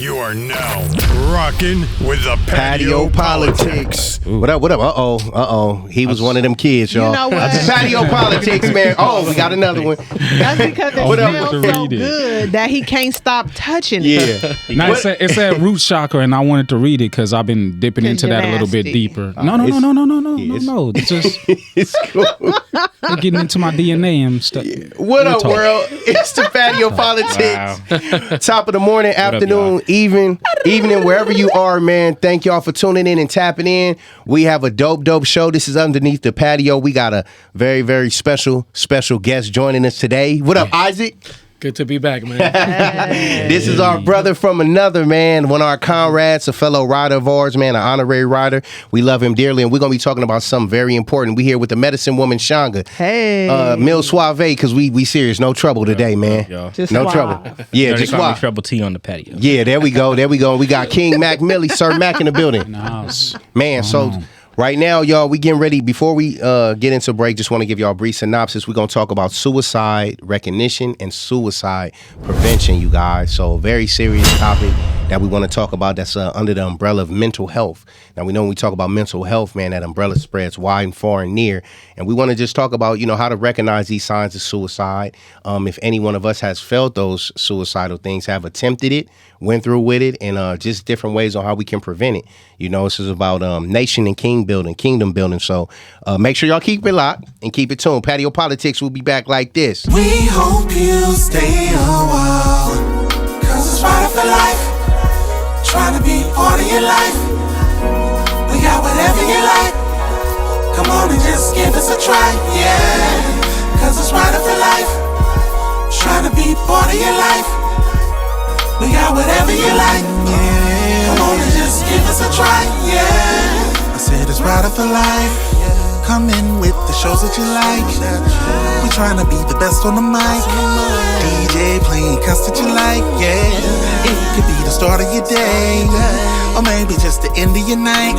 You are now rocking with the Patio PolitiCz. What up? Uh-oh. He was one of them kids, y'all. You know what? Patio PolitiCz, man. Oh, we got another one. That's because it smells so good that he can't stop touching it. Yeah. Now it said root chakra, and I wanted to read it because I've been dipping into that a little bit deeper. No. It's just It's cool. getting into my DNA and stuff. What up, world? It's the Patio PolitiCz. Top of the morning, afternoon, evening, wherever you are, man. Thank y'all for tuning in and tapping in. We have a dope show. This is Underneath the Patio. We got a very, very special guest joining us today. What up, Isaac? Good to be back, man. This is our brother from another, man. One of our comrades, a fellow rider of ours, man, an honorary rider. We love him dearly, and we're going to be talking about something very important. We here with the medicine woman, Shanga. Hey. Mil Suave, because we serious. No trouble today, man. Just no suave. trouble. Yeah, just call me suave. Trouble T on the patio. Yeah, there we go. We got King Mac Millie, Sir Mac in the building. Nice. Man, so right now, y'all, we getting ready. Before we get into break, just want to give y'all a brief synopsis. We're going to talk about suicide recognition and suicide prevention, you guys. So a very serious topic that we want to talk about that's under the umbrella of mental health. Now, we know when we talk about mental health, man, that umbrella spreads wide and far and near. And we want to just talk about, how to recognize these signs of suicide. If any one of us has felt those suicidal things, have attempted it, went through with it, and just different ways on how we can prevent it. This is about nation and kingdom building. So make sure y'all keep it locked and keep it tuned. Patio PolitiCz will be back like this. We hope you stay a while, cause it's right for life. Trying to be part of your life. We got whatever you like. Come on and just give us a try, yeah. Cause it's right for life. Trying to be part of your life. We got whatever you like, yeah. Come on and just give us a try, yeah. I said it's right for life. Come in with the shows that you like. We trying to be the best on the mic. DJ playing cuts that you like, yeah. It could be the start of your day, or maybe just the end of your night.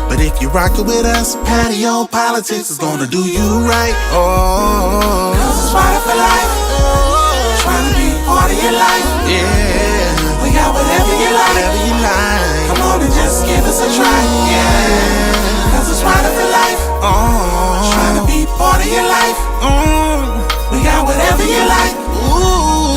But if you rock it with us, Patio PolitiCz is gonna do you right. Oh, cause it's right for life. Trying to be part of your life, yeah. We got whatever you like. Come on and just give us a try, yeah. Cause it's right for life. Trying to be part of your life. We got whatever you like.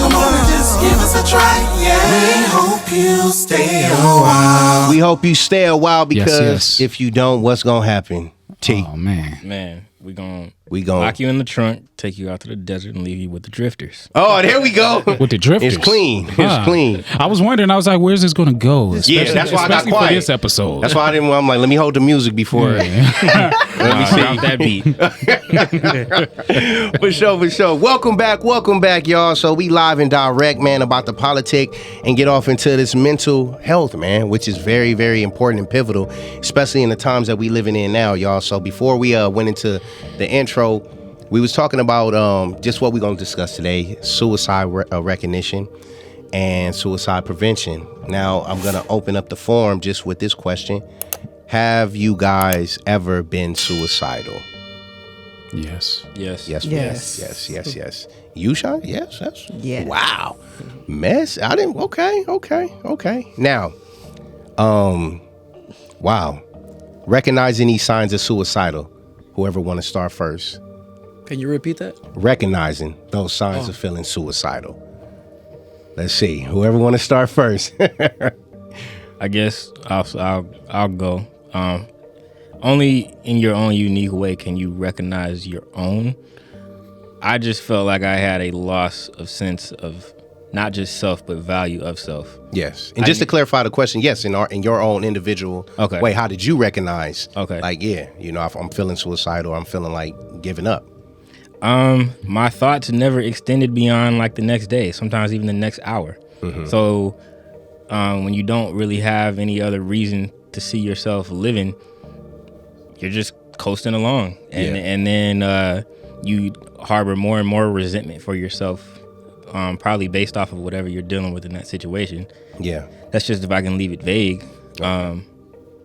Come on and just give us a try, yeah. We hope you stay a while. We hope you stay a while because Yes. if you don't, what's going to happen? T. Oh man. Man, we gon' gon' lock you in the trunk, take you out to the desert, and leave you with the drifters. Oh, there we go. With the drifters. It's clean. Huh. It's clean. I was wondering. I was like, "Where's this going to go?" Yeah, that's why I got Especially quiet. for this episode. That's why I didn't. I'm like, let me hold the music before. Let me see. Drop that beat. For sure. Welcome back, y'all. So we live and direct, man, about the politic and get off into this mental health, man, which is very, very important and pivotal, especially in the times that we living in now, y'all. So before we went into the intro, we was talking about just what we're going to discuss today, suicide recognition and suicide prevention. Now, I'm going to open up the forum just with this question. Have you guys ever been suicidal? Yes. Yes. Yes. You, Sean? Yes. Yes. Wow. Mess. I didn't. Okay. Now, wow. Recognizing these signs of suicidal. Whoever want to start first. Can you repeat that? Recognizing those signs of feeling suicidal. Let's see. Whoever want to start first. I guess I'll go. Only in your own unique way can you recognize your own. I just felt like I had a loss of sense of not just self, but value of self. Yes. And just to clarify the question, yes, in your own individual way, how did you recognize? Okay. Like, yeah, if I'm feeling suicidal, I'm feeling like giving up. My thoughts never extended beyond like the next day, sometimes even the next hour. Mm-hmm. So when you don't really have any other reason to see yourself living, you're just coasting along. And then you harbor more and more resentment for yourself, probably based off of whatever you're dealing with in that situation. Yeah. That's just if I can leave it vague. Okay.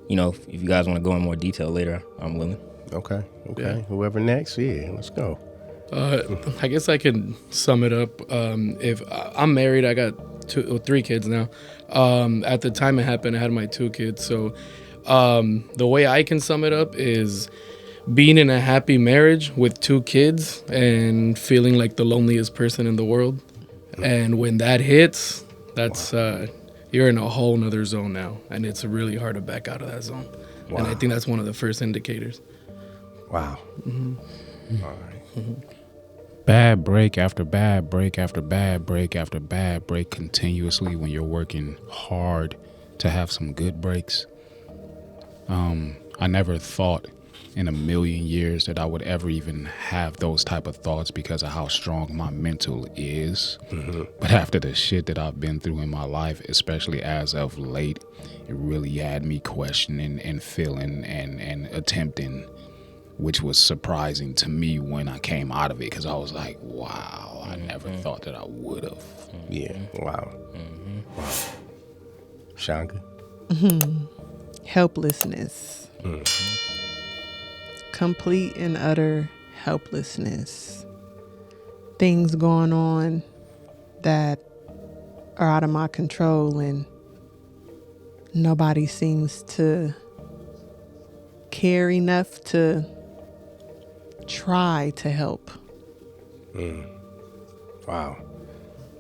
If you guys want to go in more detail later, I'm willing. Okay. Yeah. Whoever next, let's go. I guess I can sum it up. If I'm married, I got three kids now. At the time it happened, I had my 2 kids. So the way I can sum it up is being in a happy marriage with 2 kids and feeling like the loneliest person in the world. And when that hits, that's you're in a whole nother zone now, and it's really hard to back out of that zone. Wow. And I think that's one of the first indicators. Wow. Mm-hmm. All right. Mm-hmm. Bad break after bad break after bad break after bad break continuously when you're working hard to have some good breaks. I never thought in a million years that I would ever even have those type of thoughts because of how strong my mental is. Mm-hmm. But after the shit that I've been through in my life, especially as of late, it really had me questioning and feeling and attempting, which was surprising to me when I came out of it, because I was like, wow, I never thought that I would have. Yeah, wow. Wow. Shanga? Helplessness. Complete and utter helplessness. Things going on that are out of my control, and nobody seems to care enough to try to help. Wow.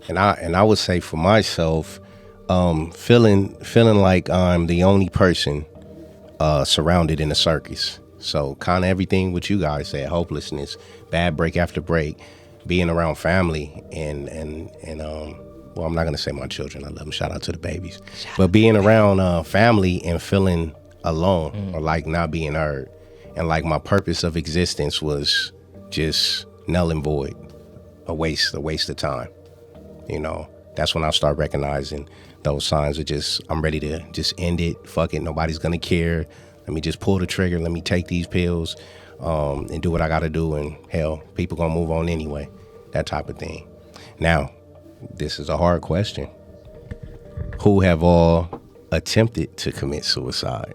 And I would say for myself, feeling like I'm the only person surrounded in a circus. So kind of everything what you guys said, hopelessness, bad break after break, being around family and well, I'm not going to say my children. I love them. Shout out to the babies. But being around family and feeling alone or like not being heard. And like my purpose of existence was just null and void, a waste of time. You know, that's when I start recognizing those signs of just, I'm ready to just end it. Fuck it. Nobody's going to care. Let me just pull the trigger. Let me take these pills and do what I got to do. And hell, people going to move on anyway. That type of thing. Now, this is a hard question. Who have all attempted to commit suicide?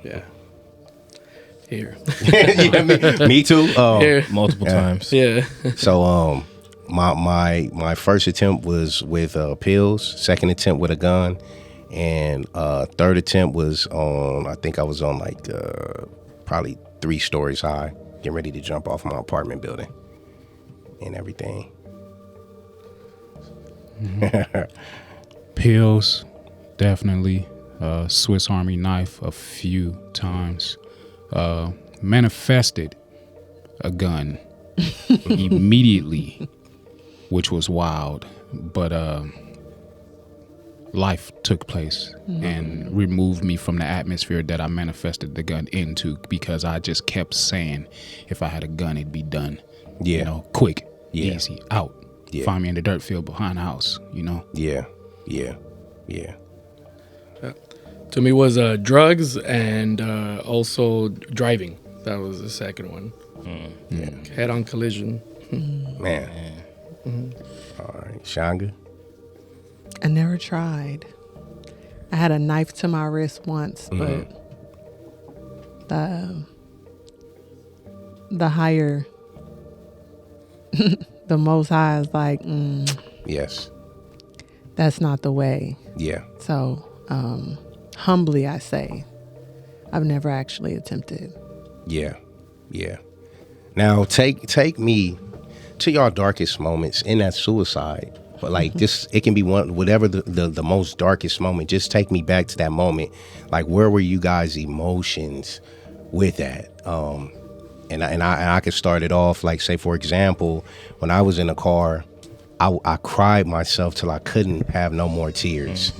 Yeah. Here. Yeah, me too. Here. Multiple times. Yeah. So my first attempt was with pills, second attempt with a gun, and third attempt was on, I think I was on like probably 3 stories high, getting ready to jump off my apartment building and everything. Pills, definitely. Swiss Army knife a few times. Manifested a gun immediately, which was wild. But life took place and removed me from the atmosphere that I manifested the gun into, because I just kept saying, if I had a gun, it'd be done. Yeah. You know, quick, Yeah. easy, out. Yeah. Find me in the dirt field behind the house, you know? Yeah. To me was drugs and also driving. That was the second one. Yeah. Head-on collision. Man. All right. Shanga? I never tried. I had a knife to my wrist once, but the higher, the Most High is like, Yes. that's not the way. Yeah. So, humbly I say, I've never actually attempted. Yeah. Now take me to your darkest moments in that suicide. But like this, it can be whatever the most darkest moment. Just take me back to that moment. Like, where were you guys' emotions with that? And I could start it off like, say for example, when I was in the car, I cried myself till I couldn't have no more tears.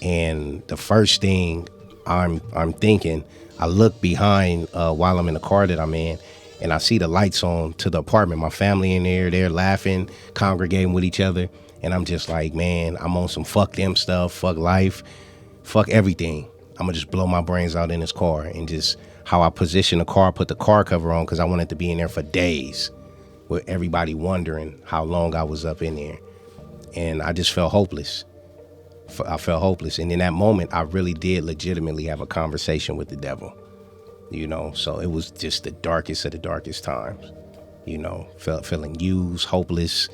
And the first thing I'm thinking, I look behind while I'm in the car that I'm in, and I see the lights on to the apartment. My family in there, they're laughing, congregating with each other. And I'm just like, man, I'm on some fuck them stuff, fuck life, fuck everything. I'm gonna just blow my brains out in this car. And just how I position the car, put the car cover on, because I wanted to be in there for days with everybody wondering how long I was up in there. And I just felt hopeless. I felt hopeless. And in that moment, I really did legitimately have a conversation with the devil, you know? So it was just the darkest of the darkest times, you know, feeling used, hopeless,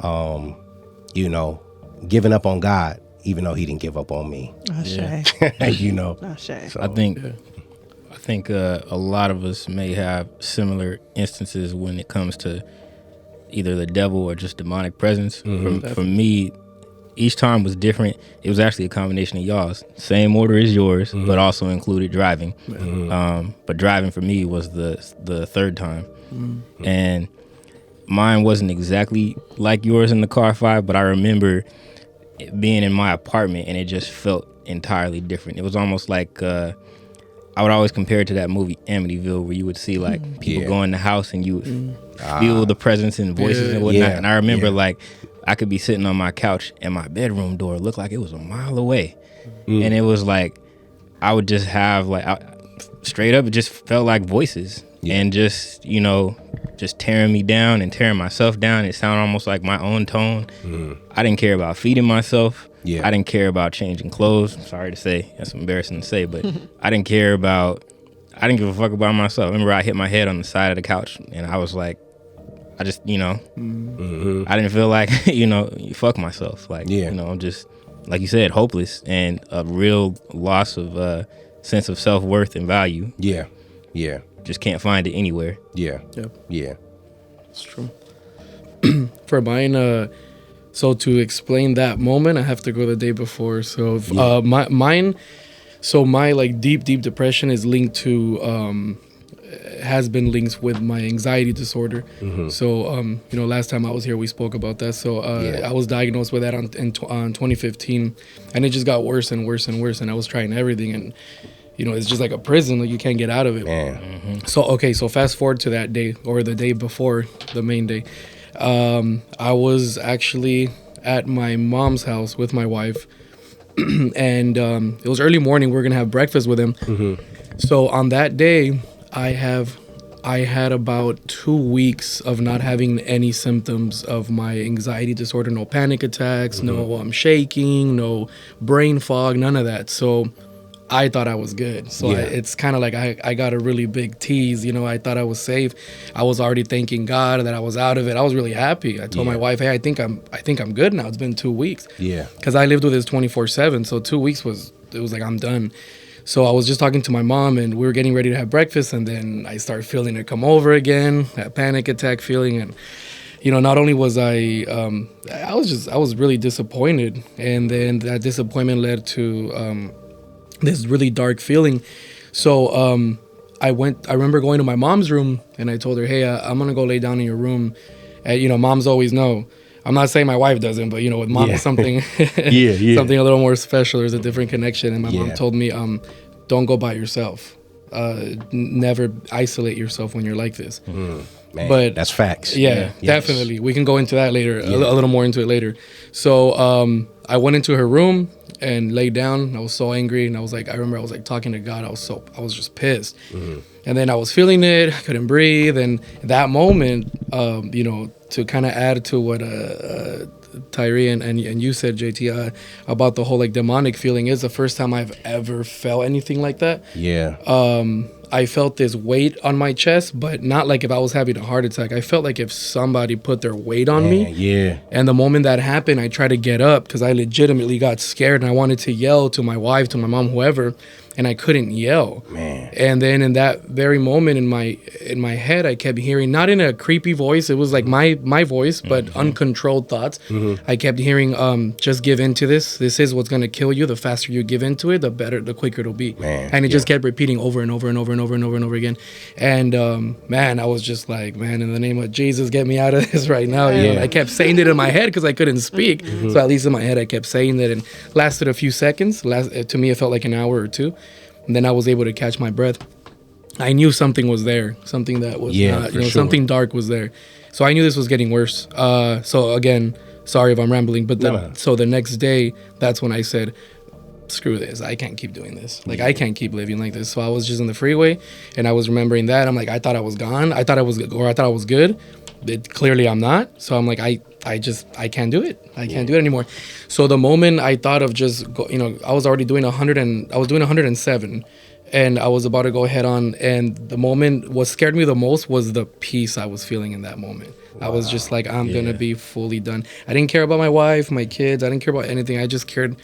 you know, giving up on God, even though he didn't give up on me. You know. So, I think a lot of us may have similar instances when it comes to either the devil or just demonic presence. For me, each time was different. It was actually a combination of y'all's. Same order as yours, but also included driving. But driving for me was the third time. And mine wasn't exactly like yours in the car fight, but I remember being in my apartment and it just felt entirely different. It was almost like I would always compare it to that movie Amityville, where you would see like people go in the house and you would feel the presence and voices and whatnot. And I remember like I could be sitting on my couch and my bedroom door looked like it was a mile away. And it was like I would just have like straight up, it just felt like voices and just, you know, just tearing me down and tearing myself down. It sounded almost like my own tone. I didn't care about feeding myself. I didn't care about changing clothes. I'm sorry to say, that's embarrassing to say, but I didn't give a fuck about myself. I remember I hit my head on the side of the couch and I was like, I just, you know, I didn't feel like, you know, fuck myself. Like, you know, I'm just, like you said, hopeless and a real loss of sense of self-worth and value. Just can't find it anywhere. It's true. For mine, so to explain that moment, I have to go the day before. So my like deep depression is linked to has been linked with my anxiety disorder. So you know, last time I was here we spoke about that. So I was diagnosed with that in 2015, and it just got worse and worse and worse. And I was trying everything, and you know, it's just like a prison, like you can't get out of it. So fast forward to that day, or the day before the main day. I was actually at my mom's house with my wife, and it was early morning. We were gonna have breakfast with him. So on that day, I had about 2 weeks of not having any symptoms of my anxiety disorder. No panic attacks, no shaking, no brain fog, none of that. So I thought I was good. So it's kind of like I got a really big tease. You know, I thought I was safe. I was already thanking God that I was out of it. I was really happy. I told my wife, hey, I think I'm good now. It's been 2 weeks. Because I lived with this 24/7. So 2 weeks was like I'm done. So I was just talking to my mom, and we were getting ready to have breakfast, and then I started feeling it come over again, that panic attack feeling. And you know, not only was I was really disappointed, and then that disappointment led to this really dark feeling. So I remember going to my mom's room, and I told her, hey, I'm gonna go lay down in your room. And, you know, moms always know. I'm not saying my wife doesn't, but you know, with mom it's something something a little more special. There's a different connection. And my mom told me, don't go by yourself. Never isolate yourself when you're like this. Man, but that's facts. Definitely. We can go into that later, a little more into it later. So I went into her room and laid down. I was so angry, and I remember I was like talking to God. I was just pissed. And then I was feeling it. I couldn't breathe. And that moment, you know, to kind of add to what Tyre and you said, JT, about the whole like demonic feeling, is the first time I've ever felt anything like that. I felt this weight on my chest, but not like if I was having a heart attack. I felt like if somebody put their weight on me. And the moment that happened, I tried to get up because I legitimately got scared, and I wanted to yell to my wife, to my mom, whoever, and I couldn't yell. And then in that very moment in my head, I kept hearing, not in a creepy voice, it was like my voice, but uncontrolled thoughts. I kept hearing, just give into this. This is what's gonna kill you. The faster you give into it, the quicker it'll be. And it just kept repeating over and over and over and over and over and over again. And man, I was just like, man, in the name of Jesus, get me out of this right now. You know? I kept saying it in my head because I couldn't speak. So at least in my head, I kept saying it, and lasted a few seconds. To me, it felt like an hour or two. And then I was able to catch my breath. I knew something was there, something that was not, you know, something dark was there. So I knew this was getting worse. So again, sorry if I'm rambling, but so the next day, that's when I said, screw this, I can't keep doing this. Like, I can't keep living like this. So I was just in the freeway, and I was remembering that. I'm like, I thought I was gone. I thought I was good. Clearly I'm not. So I'm like, I can't do it. I can't do it anymore. So the moment I thought of just, I was already doing 100, and I was doing 107. and I was about to go head on. And the moment, what scared me the most was the peace I was feeling in that moment. I was just like, I'm gonna be fully done. I didn't care about my wife, my kids. I didn't care about anything. I just cared.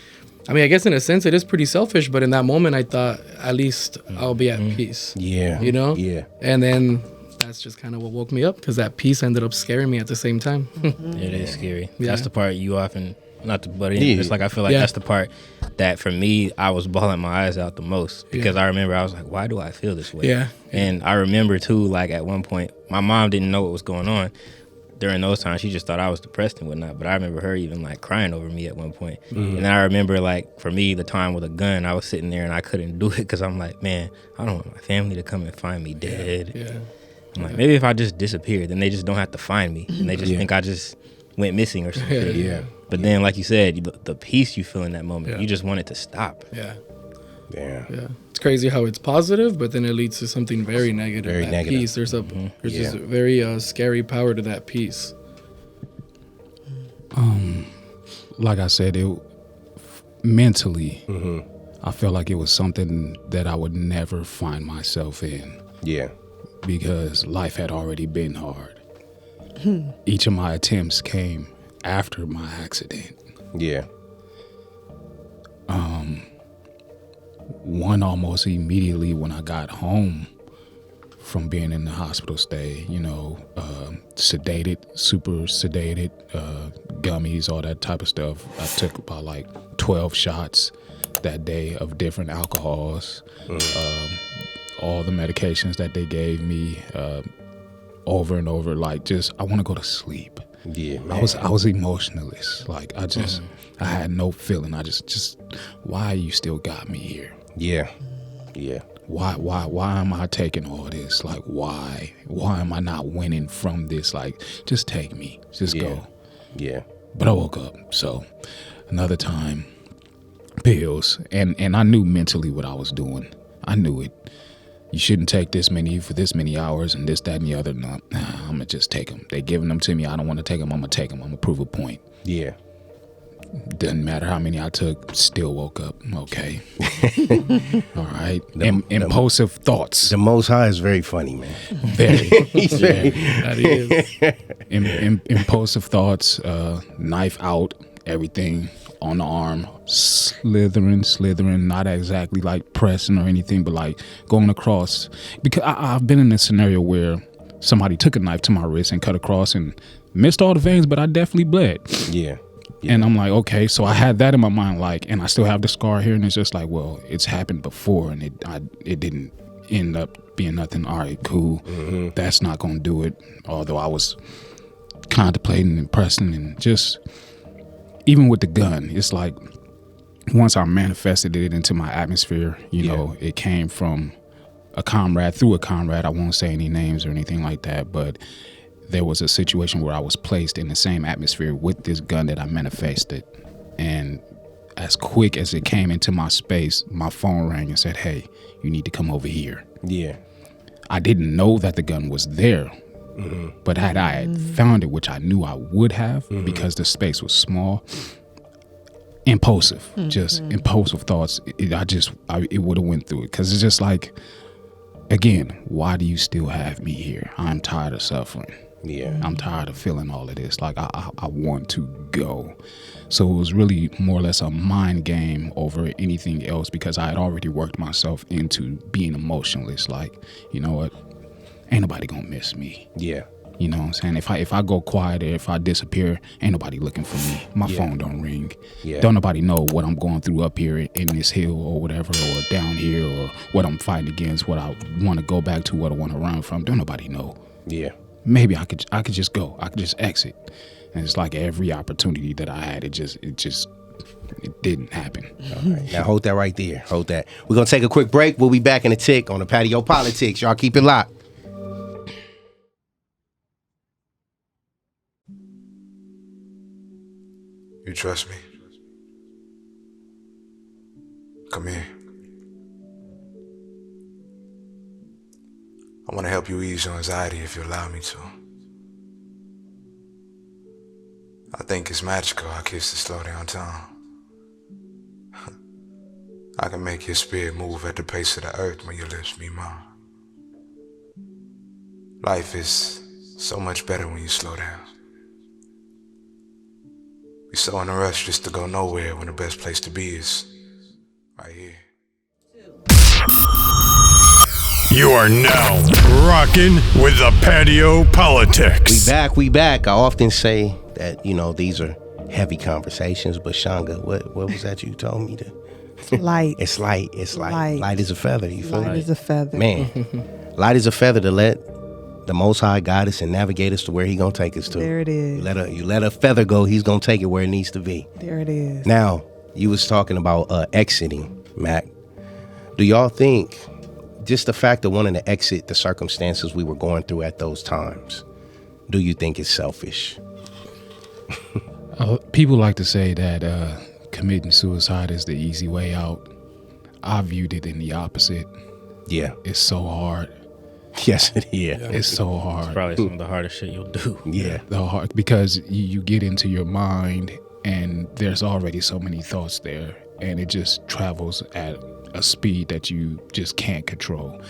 I mean, I guess in a sense it is pretty selfish, but in that moment I thought at least I'll be at peace. Yeah. You know? Yeah. And then that's just kind of what woke me up, because that peace ended up scaring me at the same time. It is scary. Yeah. That's the part you often, not to butt in, it's like I feel like that's the part that for me, I was bawling my eyes out the most, because I remember I was like, why do I feel this way? Yeah. And I remember too, like at one point, my mom didn't know what was going on. During those times, she just thought I was depressed and whatnot. But I remember her even like crying over me at one point. And then I remember, like, for me, the time with a gun, I was sitting there and I couldn't do it because I'm like, man, I don't want my family to come and find me dead. Yeah. I'm like, maybe if I just disappeared, then they just don't have to find me. And they just think I just went missing or something. Yeah. But then, like you said, the peace you feel in that moment, you just want it to stop. Yeah. Yeah. Yeah. It's crazy how it's positive, but then it leads to something very negative. Very that negative. Peace. There's just a very scary power to that peace. Like I said, it mentally, I felt like it was something that I would never find myself in. Yeah. Because life had already been hard. Each of my attempts came after my accident. Yeah. One almost immediately when I got home from being in the hospital stay, sedated, super sedated, gummies, all that type of stuff. I took about like 12 shots that day of different alcohols, all the medications that they gave me, over and over, like just, I want to go to sleep. Yeah, man. I was emotionless. Like I had no feeling. I just, why you still got me here? Yeah. Yeah. Why am I taking all this? Like, why am I not winning from this? Like, just take me, just go. Yeah. But I woke up. So another time, pills. And I knew mentally what I was doing. I knew it. You shouldn't take this many for this many hours and this, that, and the other. No, I'm going to just take them. They giving them to me. I don't want to take them. I'm going to take them. I'm going to prove a point. Yeah. Doesn't matter how many I took, still woke up. Okay. All right. Impulsive thoughts. The Most High is very funny, man. Very. That is. Impulsive thoughts, knife out, everything on the arm, slithering, not exactly like pressing or anything, but like going across. Because I've been in a scenario where somebody took a knife to my wrist and cut across and missed all the veins, but I definitely bled. Yeah. And I'm like, okay, so I had that in my mind, like, and I still have the scar here, and it's just like, well, it's happened before, and it didn't end up being nothing. All right, cool. That's not gonna do it. Although I was contemplating and pressing, and just even with the gun, it's like once I manifested it into my atmosphere, you know, it came from a comrade, through a comrade. I won't say any names or anything like that, but there was a situation where I was placed in the same atmosphere with this gun that I manifested. And as quick as it came into my space, my phone rang and said, hey, you need to come over here. Yeah. I didn't know that the gun was there, but had I found it, which I knew I would have because the space was small, impulsive, just impulsive thoughts. It would have went through it, because it's just like, again, why do you still have me here? I'm tired of suffering. Yeah. I'm tired of feeling all of this. Like, I want to go. So it was really more or less a mind game over anything else, because I had already worked myself into being emotionless. Like, you know what? Ain't nobody gonna miss me. Yeah. You know what I'm saying? If I go quiet or if I disappear, ain't nobody looking for me. My phone don't ring. Yeah. Don't nobody know what I'm going through up here in this hill or whatever, or down here, or what I'm fighting against, what I want to go back to, what I want to run from. Don't nobody know. Yeah. Maybe I could just go. I could just exit. And it's like every opportunity that I had, it didn't happen. All right. Now hold that right there. Hold that. We're gonna take a quick break. We'll be back in a tick on the Patio PolitiCz. Y'all keep it locked. You trust me? Come here. I want to help you ease your anxiety if you allow me to. I think it's magical how kisses slow down time. I can make your spirit move at the pace of the earth when your lips meet mine. Life is so much better when you slow down. We so in a rush just to go nowhere when the best place to be is right here. You are now rocking with the Patio PolitiCz. We back. I often say that, you know, these are heavy conversations, but Shanga, what was that you told me to? Light. It's light. It's light. Light as a feather. You feel Light me? as a feather. Man, light as a feather to let the Most High guide us and navigate us to where He gonna take us to. There it is. You let a feather go, He's gonna take it where it needs to be. There it is. Now, you was talking about exiting, Mac. Do y'all think just the fact of wanting to exit the circumstances we were going through at those times, do you think it's selfish? People like to say that committing suicide is the easy way out. I viewed it in the opposite. Yeah. It's so hard. Yes, it is. It's so hard. Probably some of the hardest shit you'll do. Yeah. The hard, because you get into your mind and there's already so many thoughts there, and it just travels at a speed that you just can't control.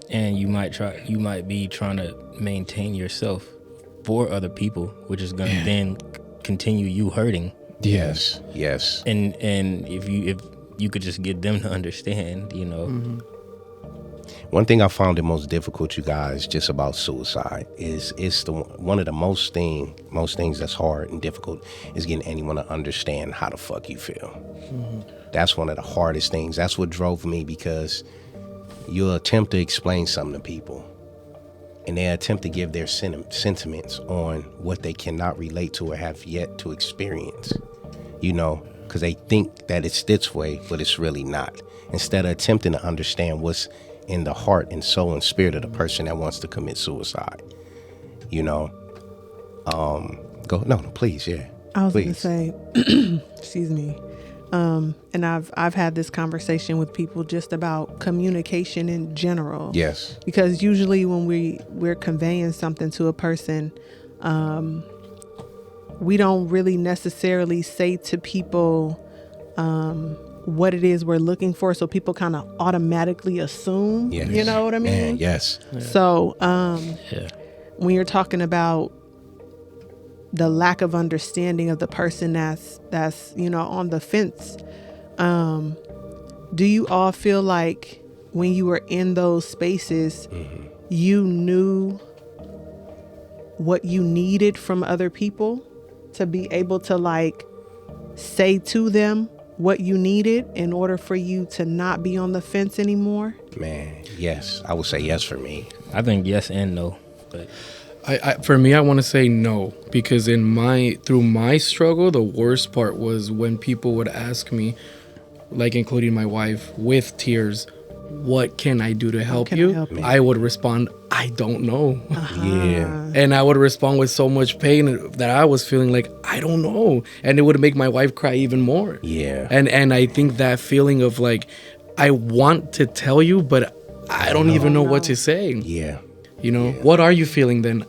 And you might be trying to maintain yourself for other people, which is going to then continue you hurting. Yes. And if you could just get them to understand, you know. One thing I found it most difficult, you guys, just about suicide is it's one of the most things that's hard and difficult is getting anyone to understand how the fuck you feel. That's one of the hardest things. That's what drove me, because you'll attempt to explain something to people and they attempt to give their sentiments on what they cannot relate to or have yet to experience, you know, because they think that it's this way, but it's really not. Instead of attempting to understand what's in the heart and soul and spirit of the person that wants to commit suicide, you know. Please, yeah. I was going to Please. say, excuse me. And I've had this conversation with people just about communication in general. Yes. Because usually when we're conveying something to a person, we don't really necessarily say to people what it is we're looking for, so people kind of automatically assume. Yes. You know what I mean? Man, yes. So when you're talking about the lack of understanding of the person that's you know on the fence, do you all feel like when you were in those spaces, you knew what you needed from other people to be able to like say to them what you needed in order for you to not be on the fence anymore? Man, yes. I would say yes for me. I think yes and no, but For me, I want to say no, because through my struggle, the worst part was when people would ask me, like including my wife, with tears, what can I do to help you? I would respond, I don't know. Yeah. And I would respond with so much pain that I was feeling like, I don't know. And it would make my wife cry even more. Yeah. And I think that feeling of like, I want to tell you, but I don't even know what to say. Yeah. You know, what are you feeling then?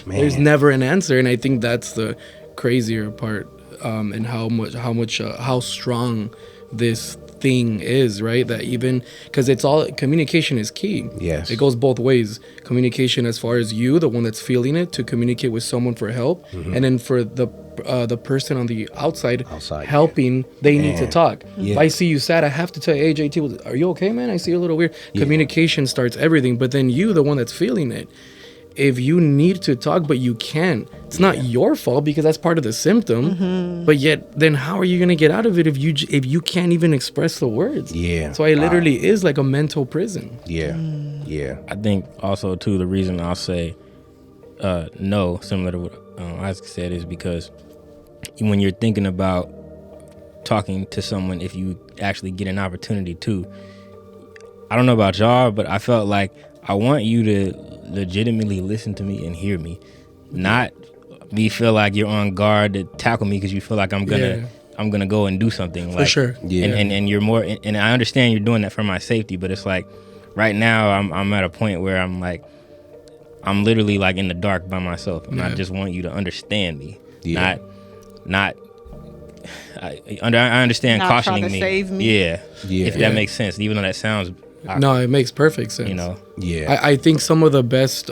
There's never an answer. And I think that's the crazier part, and how strong this thing is, right? That even because it's all communication is key. Yes. It goes both ways. Communication as far as you, the one that's feeling it, to communicate with someone for help, and then for the person on the outside helping, they need to talk. If I see you sad, I have to tell you, hey, JT, are you okay, man? I see you a little weird. Communication starts everything, but then you, the one that's feeling it, if you need to talk but you can't, it's not your fault, because that's part of the symptom. But yet, then how are you gonna get out of it if you can't even express the words? Yeah. So it literally is like a mental prison. Yeah. Yeah. I think also too the reason I'll say no, similar to what Isaac said, is because when you're thinking about talking to someone, if you actually get an opportunity to, I don't know about y'all, but I felt like I want you to legitimately listen to me and hear me, not me feel like you're on guard to tackle me because you feel like I'm gonna go and do something. For like, sure. Yeah. And you're more, and I understand you're doing that for my safety, but it's like right now I'm at a point where I'm like, I'm literally like in the dark by myself, and I just want you to understand me, not I understand Not try cautioning to me. save me. Yeah. If that makes sense, even though that sounds, No, it makes perfect sense. you know, I think some of the best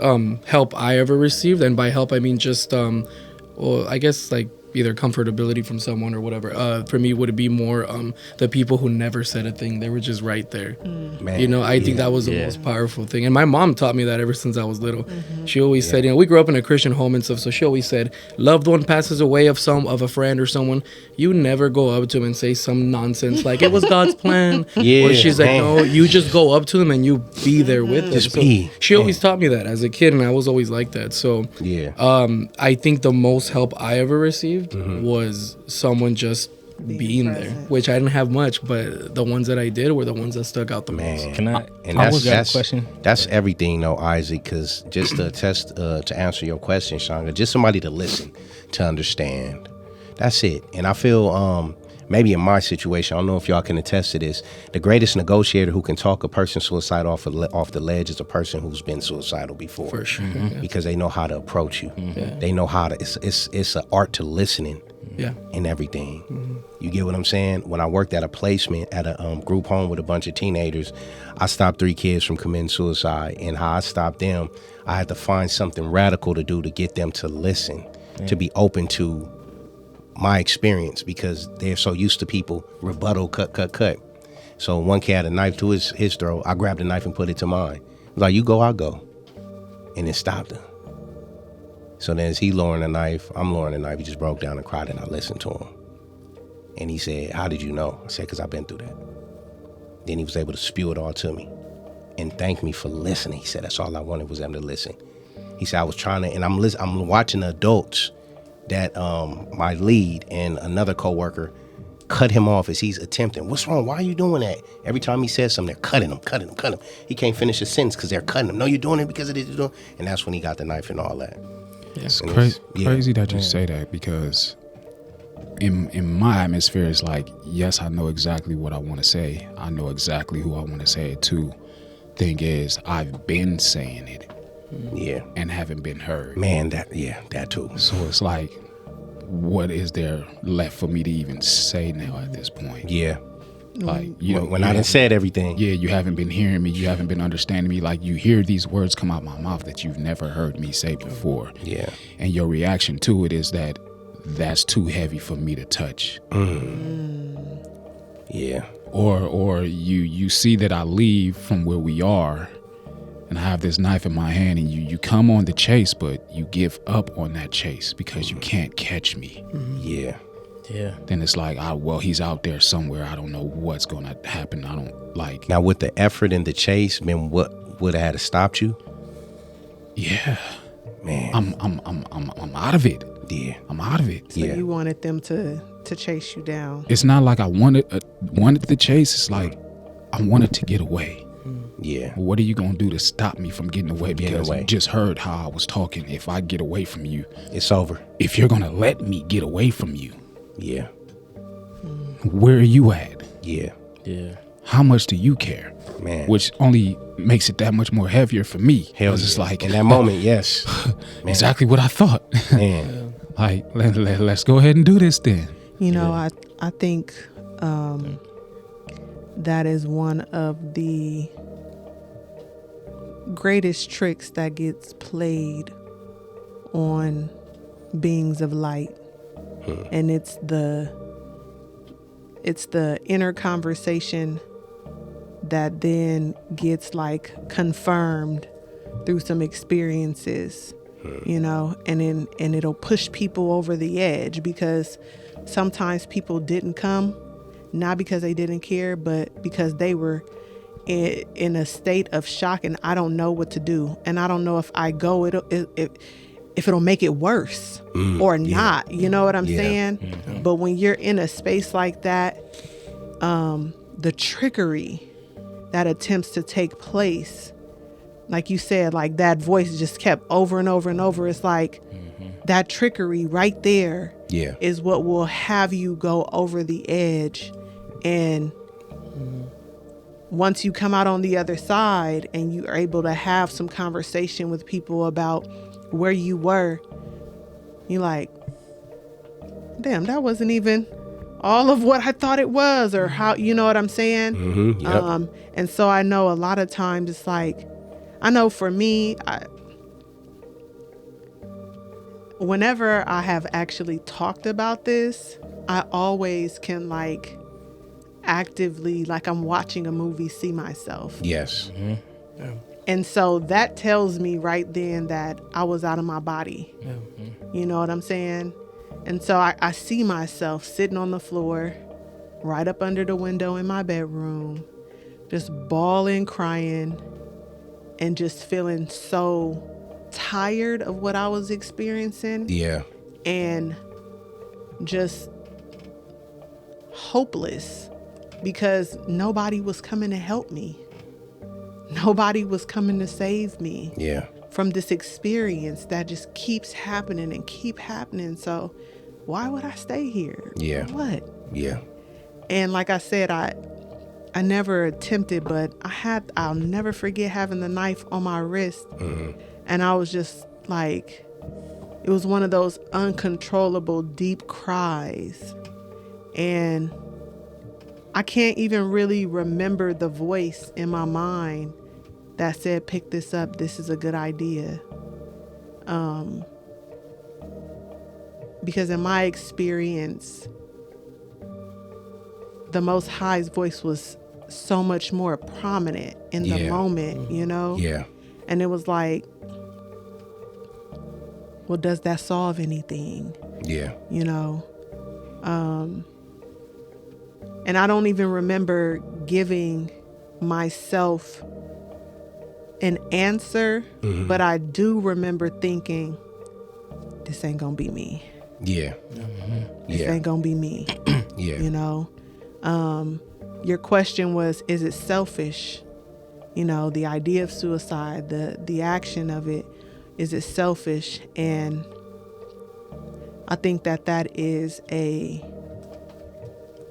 help I ever received, and by help I mean just well, I guess like either comfortability from someone or whatever. For me, would it be more the people who never said a thing? They were just right there. Man, You know, I think that was the Yeah. most powerful thing. And my mom taught me that ever since I was little. She always said, you know, we grew up in a Christian home and stuff, so she always said, loved one passes away of a friend or someone, you never go up to them and say some nonsense like it was God's plan. Yeah, or she's like, man. no, you just go up to them and you be there with them. Just So be. she always taught me that as a kid, and I was always like that. So I think the most help I ever received was someone just being there, present. which I didn't have much, but the ones that I did were the ones that stuck out the most. Man, Can I? and I that's was got a question. That's everything, though, Isaac. Because just to to answer your question, Shanga, just somebody to listen, to understand. That's it. And I feel maybe in my situation, I don't know if y'all can attest to this. The greatest negotiator who can talk a person's suicide off the ledge is a person who's been suicidal before. For sure. Because they know how to approach you. They know how to. It's an art to listening. Yeah. And everything. You get what I'm saying? When I worked at a placement at a group home with a bunch of teenagers, I stopped 3 kids from committing suicide. And how I stopped them, I had to find something radical to do to get them to listen, to be open to my experience, because they're so used to people rebuttal, cut. So one kid had a knife to his throat. I grabbed the knife and put it to mine. Like, you go, I'll go. And it stopped him. So then as he lowering the knife, I'm lowering the knife. He just broke down and cried, and I listened to him. And he said, how did you know? I said, because I've been through that. Then he was able to spew it all to me and thank me for listening. He said, that's all I wanted was them to listen. He said, I was trying to, and I'm watching the adults that my lead and another coworker cut him off as he's attempting. What's wrong? Why are you doing that? Every time he says something, they're cutting him. He can't finish a sentence because they're cutting him. No, you're doing it because of this. And that's when he got the knife and all that. It's And crazy that you say that, because in my atmosphere, it's like, yes, I know exactly what I want to say. I know exactly who I want to say it to. Thing is, I've been saying it. Yeah. And haven't been heard. Man, that too. So it's like, what is there left for me to even say now at this point? Yeah. Like, you know, when I done said everything. Yeah, you haven't been hearing me. You haven't been understanding me. Like, you hear these words come out my mouth that you've never heard me say before. Yeah. And your reaction to it is that that's too heavy for me to touch. Yeah. Or you see that I leave from where we are and I have this knife in my hand, and you come on the chase, but you give up on that chase because you can't catch me. Yeah. Yeah. Then it's like, well, he's out there somewhere. I don't know what's going to happen. I don't like. Now, with the effort and the chase, man, what would have had to stopped you? Yeah. Man. I'm out of it. Yeah. I'm out of it. So you wanted them to chase you down. It's not like I wanted the chase. It's like I wanted to get away. Yeah. What are you going to do to stop me from getting away? Because away. you just heard how I was talking. If I get away from you, It's over. if you're going to let me get away from you, Yeah. where are you at? Yeah. Yeah. How much do you care? Man. Which only makes it that much more heavier for me. Hell, 'Cause it's like, in that moment, yes. Man. exactly what I thought. Man. Like, let's go ahead and do this then. You know, I think that is one of the greatest tricks that gets played on beings of light. And it's the inner conversation that then gets like confirmed through some experiences, you know, and it'll push people over the edge, because sometimes people didn't come, not because they didn't care, but because they were in a state of shock, and I don't know what to do, and I don't know if I go if it'll make it worse or not. You know what I'm saying? Mm-hmm. But when you're in a space like that, the trickery that attempts to take place, like you said, like that voice just kept over and over and over. It's like that trickery right there is what will have you go over the edge. And once you come out on the other side and you are able to have some conversation with people about where you were, you're like, damn, that wasn't even all of what I thought it was, or how, you know what I'm saying? Mm-hmm. Yep. And so I know a lot of times it's like, I know for me, whenever I have actually talked about this, I always can like actively, like I'm watching a movie, see myself. Yes. Yeah. And so that tells me right then that I was out of my body. Yeah. You know what I'm saying? And so I see myself sitting on the floor, right up under the window in my bedroom, just bawling, crying, and just feeling so tired of what I was experiencing. Yeah. And just hopeless because nobody was coming to help me. Nobody was coming to save me. Yeah. From this experience that just keeps happening and keep happening. So why would I stay here? Yeah. What? Yeah. And like I said, I never attempted, but I'll never forget having the knife on my wrist. Mm-hmm. And I was just like, it was one of those uncontrollable deep cries. And I can't even really remember the voice in my mind that said, pick this up, this is a good idea. Because in my experience, the Most High's voice was so much more prominent in the moment, you know? Yeah. And it was like, well, does that solve anything? Yeah. You know? And I don't even remember giving myself an answer, but I do remember thinking, this ain't gonna be me. Yeah. This Yeah. ain't gonna be me. Yeah. You know? Your question was, is it selfish? You know, the idea of suicide, the action of it, is it selfish? And I think that is a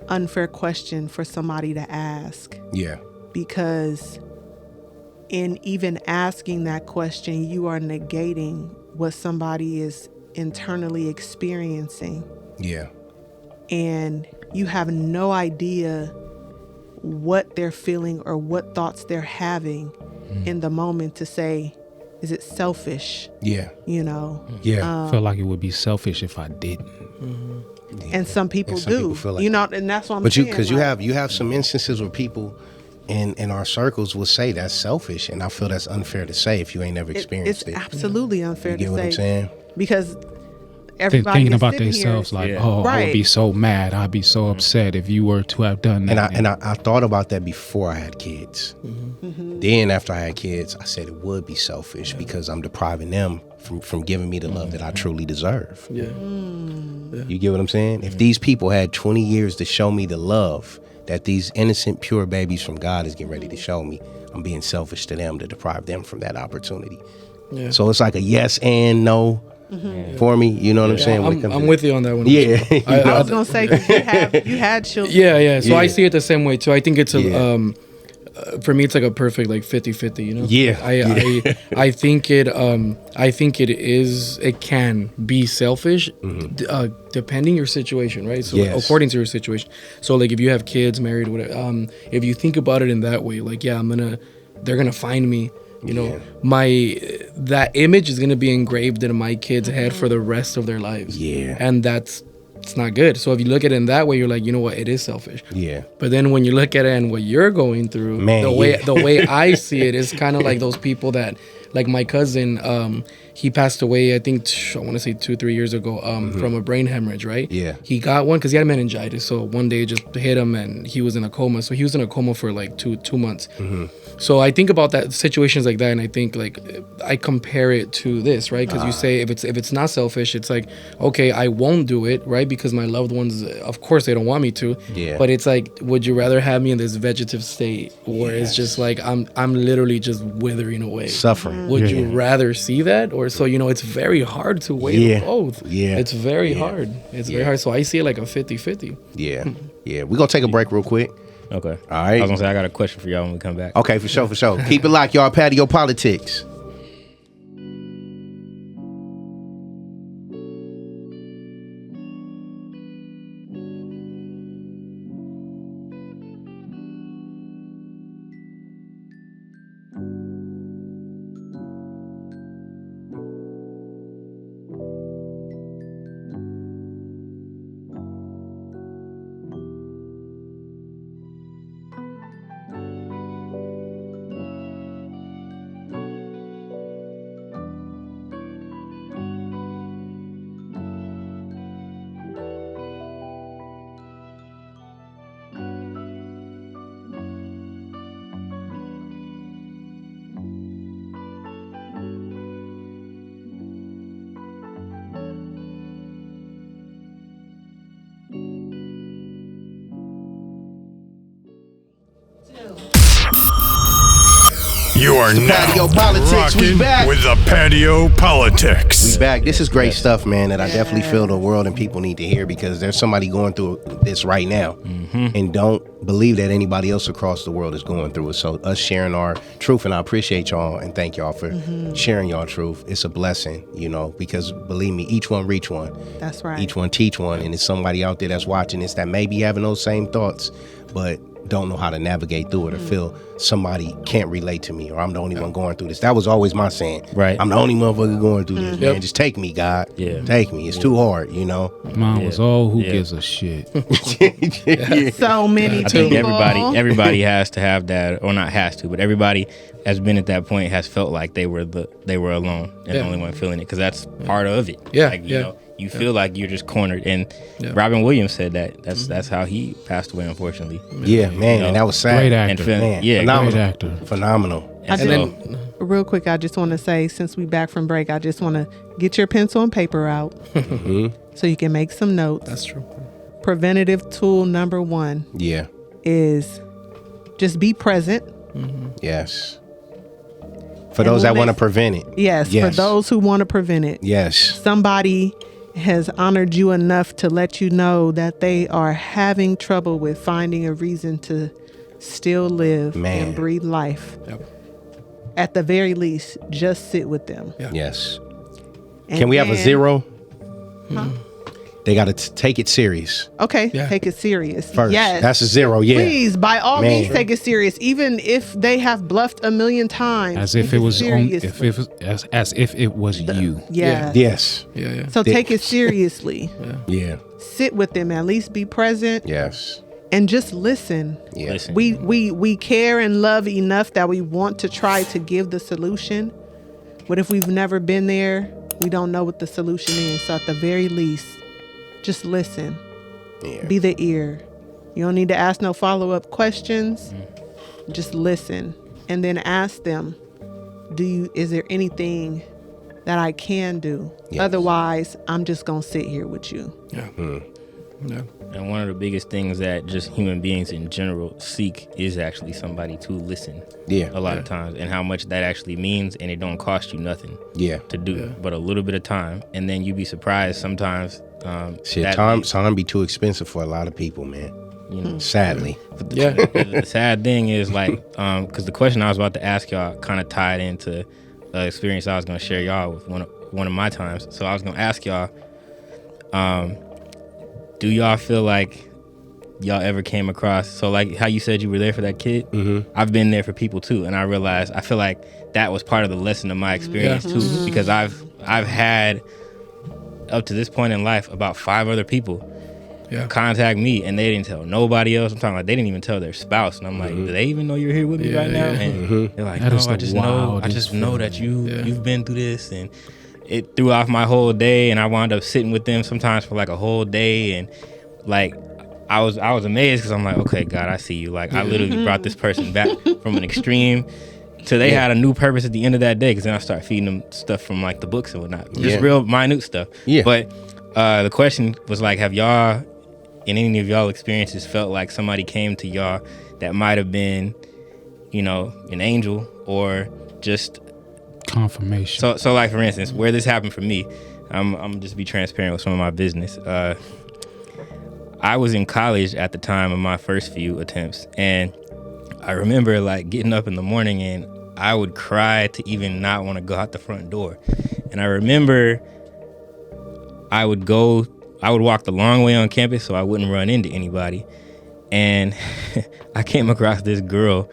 unfair question for somebody to ask. Yeah. Because in even asking that question, you are negating what somebody is internally experiencing. Yeah. And you have no idea what they're feeling or what thoughts they're having in the moment to say, is it selfish? Yeah. You know? Yeah. I feel like it would be selfish if I didn't. And some people some do. people feel like you know, and that's what I'm But saying. because you have some instances where people in our circles will say that's selfish, and I feel that's unfair to say if you ain't never experienced it's it. absolutely unfair You get to what say. I'm saying? Because everybody Thinking is about sitting themselves here, like, Yeah. oh, I would Right. be so mad. I'd be so upset if you were to have done that. And I thought about that before I had kids. Then after I had kids, I said it would be selfish because I'm depriving them from giving me the love that I truly deserve. Yeah. You get what I'm saying? If these people had 20 years to show me the love that these innocent, pure babies from God is getting ready to show me, I'm being selfish to them to deprive them from that opportunity. Yeah. So it's like a yes and no for me. You know what I'm saying? When it comes I'm to- with you on that one. Yeah. I was gonna say, 'cause you had children. Yeah. So I Yeah. see it the same way too. I think it's a Yeah. for me it's like a perfect like 50-50, you know? Yeah. I think it can be selfish depending your situation, right? So Yes. according to your situation. So like if you have kids, married, whatever, if you think about it in that way, like they're gonna find me. You know, that image is gonna be engraved in my kids' head for the rest of their lives. Yeah. And it's not good. So if you look at it in that way, you're like, you know what, it is selfish. Yeah. But then when you look at it and what you're going through, Man, the way I see it is kind of like those people that, like my cousin, he passed away, I think, I want to say 2-3 years ago, from a brain hemorrhage, right? Yeah. He got one because he had meningitis. So one day it just hit him and he was in a coma. So he was in a coma for like two months. So I think about that situations like that, and I think like I compare it to this, right? Because you say if it's not selfish, it's like, okay, I won't do it, right? Because my loved ones, of course, they don't want me to. Yeah. But it's like, would you rather have me in this vegetative state where it's just like I'm literally just withering away, Suffering. Would you rather see that, or so? You know, it's very hard to weigh both. Yeah. It's very hard. It's very hard. So I see it like a 50-50. Yeah. Yeah. We're going to take a break real quick. Okay. All right. I was gonna say I got a question for y'all when we come back. Okay, for sure. Keep it locked, y'all. Patio PolitiCz. You are now Patio PolitiCz. We rocking back. with the Patio PolitiCz. We back. This is great stuff, man, that I definitely feel the world and people need to hear, because there's somebody going through this right now, and don't believe that anybody else across the world is going through it. So us sharing our truth, and I appreciate y'all and thank y'all for sharing y'all truth. It's a blessing, because believe me, each one reach one. That's right. Each one teach one, and it's somebody out there that's watching this that may be having those same thoughts, but don't know how to navigate through it, or feel somebody can't relate to me, or I'm the only one going through this. That was always my saying. Right. I'm the only motherfucker going through this, man. Just take me, God. Yeah. Take me. It's too hard, Mine was, who gives a shit? So many I people. think everybody has to have that, or not has to, but everybody has been at that point, has felt like they were alone and the only one feeling it, because that's part of it. You feel like you're just cornered, and Robin Williams said that. That's how he passed away, unfortunately. Yeah, man, and that was sad. Great actor. Man, phenomenal. Great actor. Phenomenal. And Real quick, I just want to say, since we back from break, I just want to get your pencil and paper out so you can make some notes. That's true. Preventative tool number 1 is just be present. Yes. For those that want to prevent it. Yes, for those who want to prevent it. Yes. Somebody has honored you enough to let you know that they are having trouble with finding a reason to still live and breathe life. At the very least, just sit with them. Yes. And can we have a 0? Huh? They got to take it serious. Okay, take it serious. First. Yes. That's a 0, Please, by all means, take it serious. Even if they have bluffed a million times. As if it was as if it was you. Yeah. Yes. Yeah. So take it seriously. Yeah. Sit with them. At least be present. Yes. And just listen. Yeah. Listen. We care and love enough that we want to try to give the solution. But if we've never been there, we don't know what the solution is. So at the very least, just listen. Yeah. Be the ear. You don't need to ask no follow-up questions. Just listen. And then ask them, is there anything that I can do? Yes. Otherwise, I'm just going to sit here with you. Yeah. Yeah. And one of the biggest things that just human beings in general seek is actually somebody to listen. Yeah. A lot of times, and how much that actually means, and it don't cost you nothing. Yeah. To do, but a little bit of time, and then you be surprised sometimes. Time be too expensive for a lot of people, man. Sadly. The sad thing is, like, because the question I was about to ask y'all kind of tied into the experience I was going to share y'all with one of my times. So I was going to ask y'all, do y'all feel like y'all ever came across, so like how you said you were there for that kid? I've been there for people too, and I realized I feel like that was part of the lesson of my experience too, because I've had up to this point in life about 5 other people contact me, and they didn't tell nobody else. I'm talking like they didn't even tell their spouse, and I'm like, do they even know you're here with me right now? And they're like, no, I just know that you've been through this, and it threw off my whole day, and I wound up sitting with them sometimes for like a whole day, and like I was amazed, because I'm like, okay, God, I see you. Like I literally brought this person back from an extreme to they had a new purpose at the end of that day, because then I started feeding them stuff from like the books and whatnot, just real minute stuff. But the question was like, have y'all, in any of y'all experiences, felt like somebody came to y'all that might have been, an angel or just confirmation? So like, for instance, where this happened for me, I'm just be transparent with some of my business. I was in college at the time of my first few attempts, and I remember like getting up in the morning and I would cry to even not want to go out the front door. And I remember I would walk the long way on campus so I wouldn't run into anybody. And I came across this girl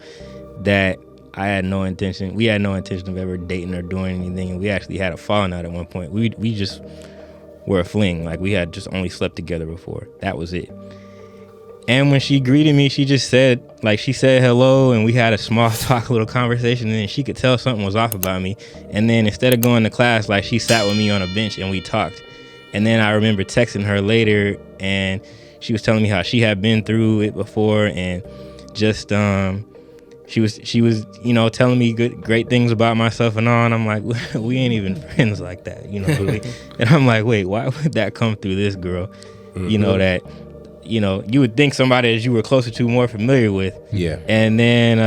that we had no intention of ever dating or doing anything. And we actually had a falling out at one point. We just were a fling. Like we had just only slept together before. That was it. And when she greeted me, she said hello, and we had a small talk, little conversation, and then she could tell something was off about me. And then instead of going to class, like she sat with me on a bench and we talked. And then I remember texting her later, and she was telling me how she had been through it before, and just she was telling me great things about myself and all. And I'm like, we ain't even friends like that, And I'm like, wait, why would that come through this girl? That you would think somebody that you were closer to, more familiar with. Yeah. And then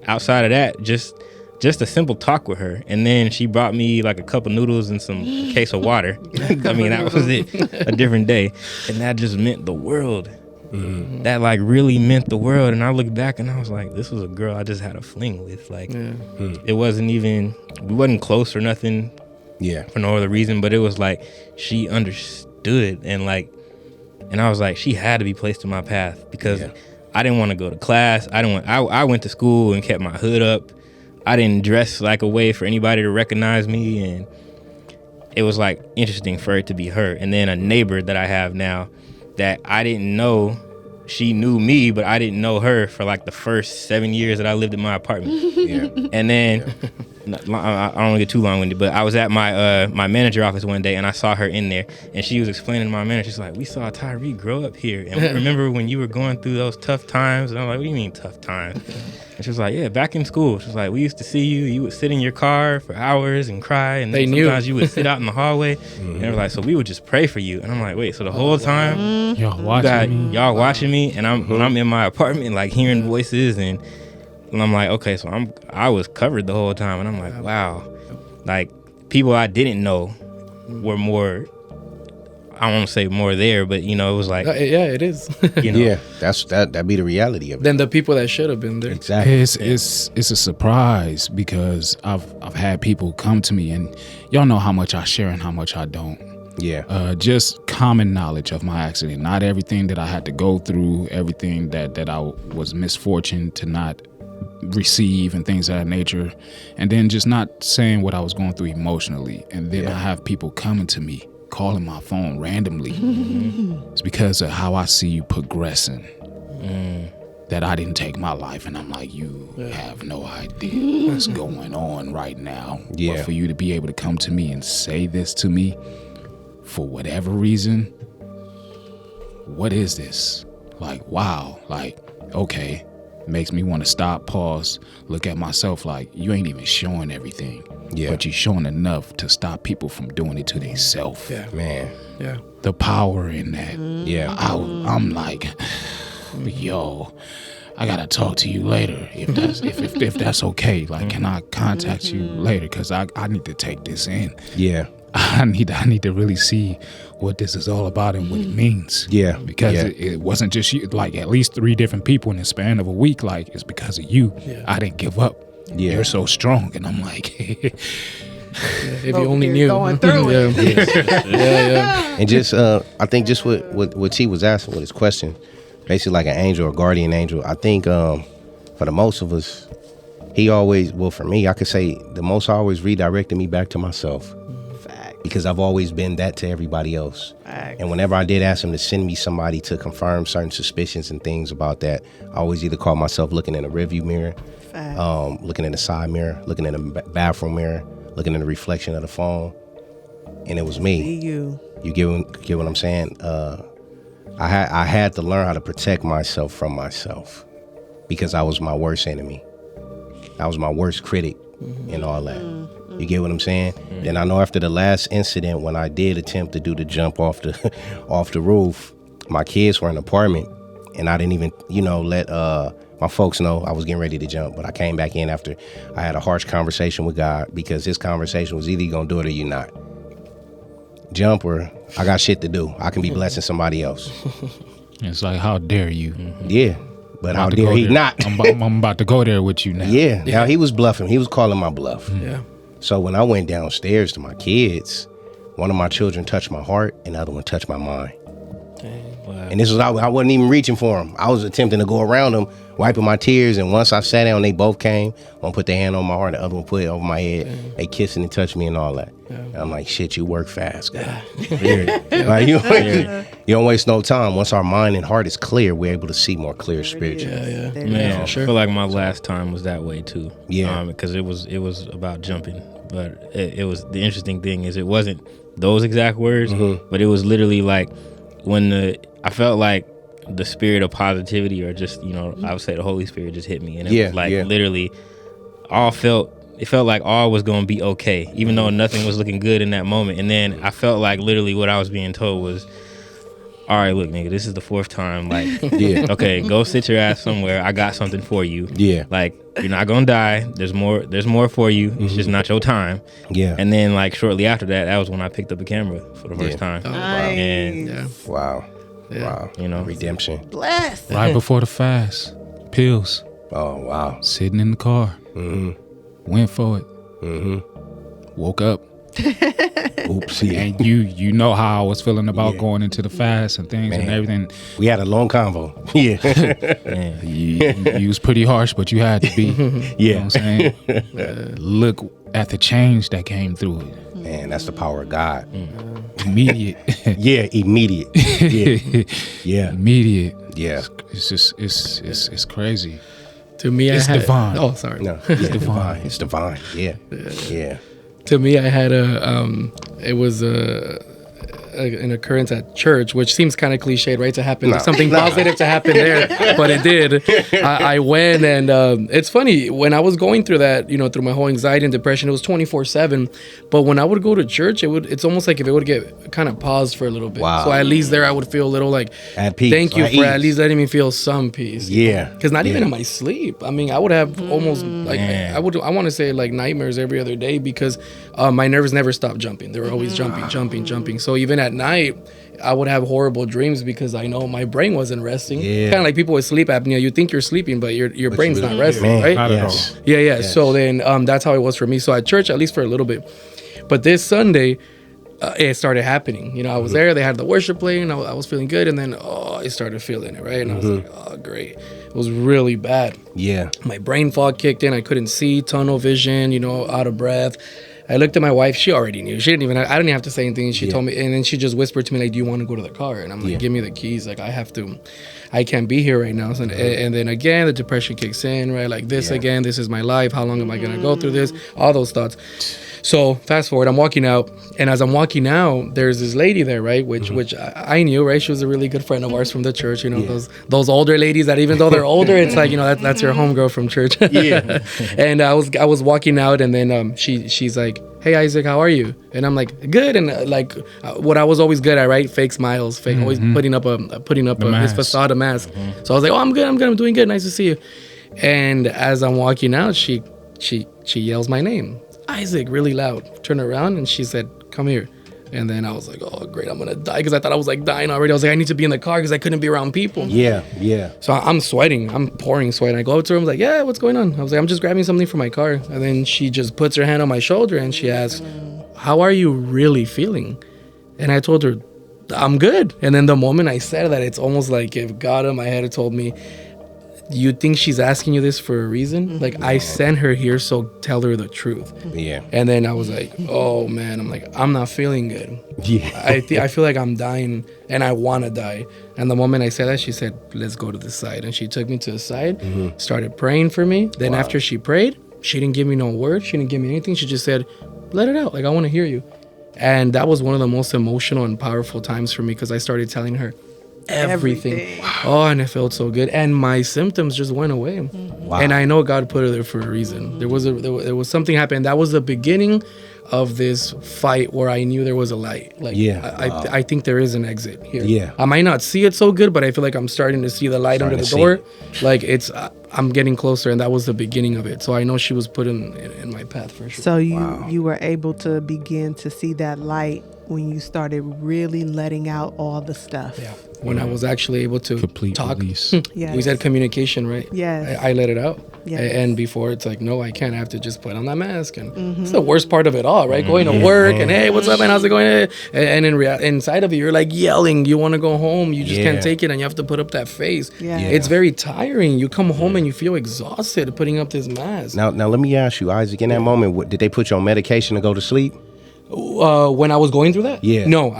outside of that, just a simple talk with her, and then she brought me like a cup of noodles and some case of water. I mean, that was it. A different day, and that just meant the world. That like really meant the world. And I looked back and I was like, this was a girl I just had a fling with. Like, it wasn't even, we wasn't close or nothing. Yeah. For no other reason, but it was like she understood, and I was like, she had to be placed in my path because I didn't want to go to class. I went to school and kept my hood up. I didn't dress like a way for anybody to recognize me, and it was like interesting for it to be her. And then a neighbor that I have now that I didn't know, she knew me, but I didn't know her for like the first 7 years that I lived in my apartment. And then I don't want to get too long-winded, but I was at my manager office one day, and I saw her in there, and she was explaining to my manager, she's like, we saw Tyre grow up here, and we remember when you were going through those tough times. And I'm like, what do you mean tough times? And she was like, yeah, back in school. She was like, we used to see you would sit in your car for hours and cry, and then sometimes you would sit out in the hallway. And they were like, so we would just pray for you. And I'm like, wait, so the whole time y'all watching me, and I'm in my apartment like hearing voices, and I'm like, okay, so I was covered the whole time, and I'm like, wow, like people I didn't know were more, I don't want to say more there, but it was like, yeah, it is. Yeah, that'd be the reality of it. Then the people that should have been there. Exactly. It's a surprise because I've had people come to me, and y'all know how much I share and how much I don't. Yeah. Just common knowledge of my accident, not everything that I had to go through, everything that I was misfortunate to not receive and things of that nature, and then just not saying what I was going through emotionally. And then I have people coming to me, calling my phone randomly. It's because of how I see you progressing, that I didn't take my life, and I'm like, you have no idea what's going on right now. Yeah. But for you to be able to come to me and say this to me for whatever reason, what is this? Like, wow, like, okay. Makes me want to stop, pause, look at myself like, you ain't even showing everything. Yeah. But you're showing enough to stop people from doing it to themselves. Yeah. Man. Yeah. The power in that. Yeah. I'm like, yo, I gotta talk to you later if that's okay. Like, can I contact you later? Because I need to take this in. Yeah. I need to really see what this is all about and what it means. Yeah. Because it wasn't just you, like at least 3 different people in the span of a week. Like, it's because of you. I didn't give up. You're so strong. And I'm like, if you only knew. Going through it. Yeah. And just I think just what T was asking with his question, basically like an angel or guardian angel, I think for the most of us, he always, well, for me, I could say the most always redirected me back to myself. Because I've always been that to everybody else. And whenever I did ask him to send me somebody to confirm certain suspicions and things about that, I always either caught myself looking in the rearview mirror, looking in the side mirror, looking in the bathroom mirror, looking in the reflection of the phone, and it was me. You get what I'm saying? I had to learn how to protect myself from myself because I was my worst enemy. I was my worst critic and all that. You get what I'm saying? Then I know after the last incident, when I did attempt to do the jump off the roof, my kids were in an apartment, and I didn't even, let my folks know I was getting ready to jump. But I came back in after I had a harsh conversation with God, because his conversation was either you gonna do it or you not. Jump, or I got shit to do. I can be blessing somebody else. it's like, how dare you? Yeah. But how dare he not? I'm about to go there with you now. Yeah. Now he was bluffing. He was calling my bluff. Yeah. So when I went downstairs to my kids, one of my children touched my heart and the other one touched my mind. Wow. And this was, I wasn't even reaching for them. I was attempting to go around them, wiping my tears. And once I sat down, they both came. One put their hand on my heart, the other one put it over my head. They kissing and touched me and all that. And I'm like, shit, you work fast, God. Like, you don't waste no time. Once our mind and heart is clear, we're able to see more clear spiritually. Man, I feel like my last time was that way too. Yeah. Because it was about jumping. But it was, the interesting thing is it wasn't those exact words, but it was literally like when I felt like the spirit of positivity, or just, I would say the Holy Spirit just hit me. And it was like literally it felt like all was going to be okay, even though nothing was looking good in that moment. And then I felt like literally what I was being told was, all right, look, nigga, this is the 4th time. Like, Yeah. okay, go sit your ass somewhere. I got something for you. Yeah. Like, you're not gonna die. There's more for you. It's just not your time. Yeah. And then, like, shortly after that, that was when I picked up a camera for the first time. Nice. And Yeah. Wow. Yeah. Wow. You know. Redemption. Bless. Right before the fast, pills, Oh, wow. sitting in the car, went for it, woke up, Oops. Yeah. and you know how I was feeling about going into the fast and things and everything. We had a long convo. Yeah. You was pretty harsh, but you had to be. You know what I'm saying? Look at the change that came through it. Man, that's the power of God. Immediate. Yeah, immediate. Yeah. Yeah. Immediate. Yeah. It's just it's crazy. To me, It's I had, divine. Oh, sorry. No, it's divine. It's divine. Yeah. Yeah. To me, I had it was an occurrence at church, which seems kind of cliched, right? To happen, No. something positive to happen there, but it did. I went, and it's funny, when I was going through that, through my whole anxiety and depression, it was 24/7. But when I would go to church, it's almost like if it would get kind of paused for a little bit. Wow. So at least there, I would feel a little like, At peace. thank you At for at ease. least letting me feel some peace. Yeah. Because not even Yeah. in my sleep. I mean, I would have almost like Man. I want to say like nightmares every other day because my nerves never stopped jumping. They were always jumping. So even at night, I would have horrible dreams because I know my brain wasn't resting. Yeah. Kind of like people with sleep apnea. You think you're sleeping, but your brain's not resting, Man, right? Not at yes. all. Yeah. Yes. So then that's how it was for me. So at church, at least for a little bit. But this Sunday, it started happening. I was there. They had the worship playing. I was feeling good. And then, I started feeling it, right? And I was like, oh, great. It was really bad. Yeah. My brain fog kicked in. I couldn't see, tunnel vision, out of breath. I looked at my wife. She already knew. I didn't even have to say anything. She told me, and then she just whispered to me, like, do you want to go to the car? And I'm like, give me the keys. Like, I can't be here right now. So, and then again, the depression kicks in, right? Like this again, this is my life. How long am I going to go through this? All those thoughts. So fast forward, I'm walking out, and as I'm walking out, there's this lady there, right? Which I knew, right? She was a really good friend of ours from the church. Those older ladies that even though they're older, it's like that's your homegirl from church. Yeah. And I was walking out, and then she's like, hey Isaac, how are you? And I'm like, good. And what I was always good at, right? Fake smiles, always putting up his mask. facade, a mask. So I was like, oh, I'm good, I'm doing good. Nice to see you. And as I'm walking out, she yells my name, Isaac, really loud. Turn around, and she said, come here. And then I was like, oh, great, I'm going to die, because I thought I was like dying already. I was like, I need to be in the car because I couldn't be around people. Yeah. Yeah. So I'm sweating. I'm pouring sweat. I go up to her. I'm like, yeah, what's going on? I was like, I'm just grabbing something from my car. And then she just puts her hand on my shoulder and she asks, how are you really feeling? And I told her, I'm good. And then the moment I said that, it's almost like if God in my head had told me, you think she's asking you this for a reason? Like, I sent her here, so tell her the truth. Yeah. And then I was like, oh man, I'm like, I'm not feeling good. Yeah. I feel like I'm dying and I want to die. And the moment I said that, she said, let's go to the side. And she took me to the side, started praying for me. Then after she prayed, she didn't give me no word. She didn't give me anything. She just said, let it out. Like, I want to hear you. And that was one of the most emotional and powerful times for me, because I started telling her everything. Oh, and it felt so good. And my symptoms just went away. Wow. And I know God put her there for a reason. There was something happened. That was the beginning of this fight where I knew there was a light. Like, I think there is an exit here. Yeah. I might not see it so good, but I feel like I'm starting to see the light under the door. Like, I'm getting closer, and that was the beginning of it. So I know she was put in my path for sure. So you were able to begin to see that light when you started really letting out all the stuff. Yeah. When I was actually able to Complete talk. release. We said communication, right? Yes. I let it out. Yes. And before, it's like, no, I can't. I have to just put on that mask. And it's the worst part of it all, right? Going to work and, hey, what's up, man? How's it going? And inside of you, you're like yelling. You want to go home. You just can't take it, and you have to put up that face. Yeah. It's very tiring. You come home and you feel exhausted putting up this mask. Now let me ask you, Isaac, in that moment, did they put you on medication to go to sleep? When I was going through that? Yeah. No,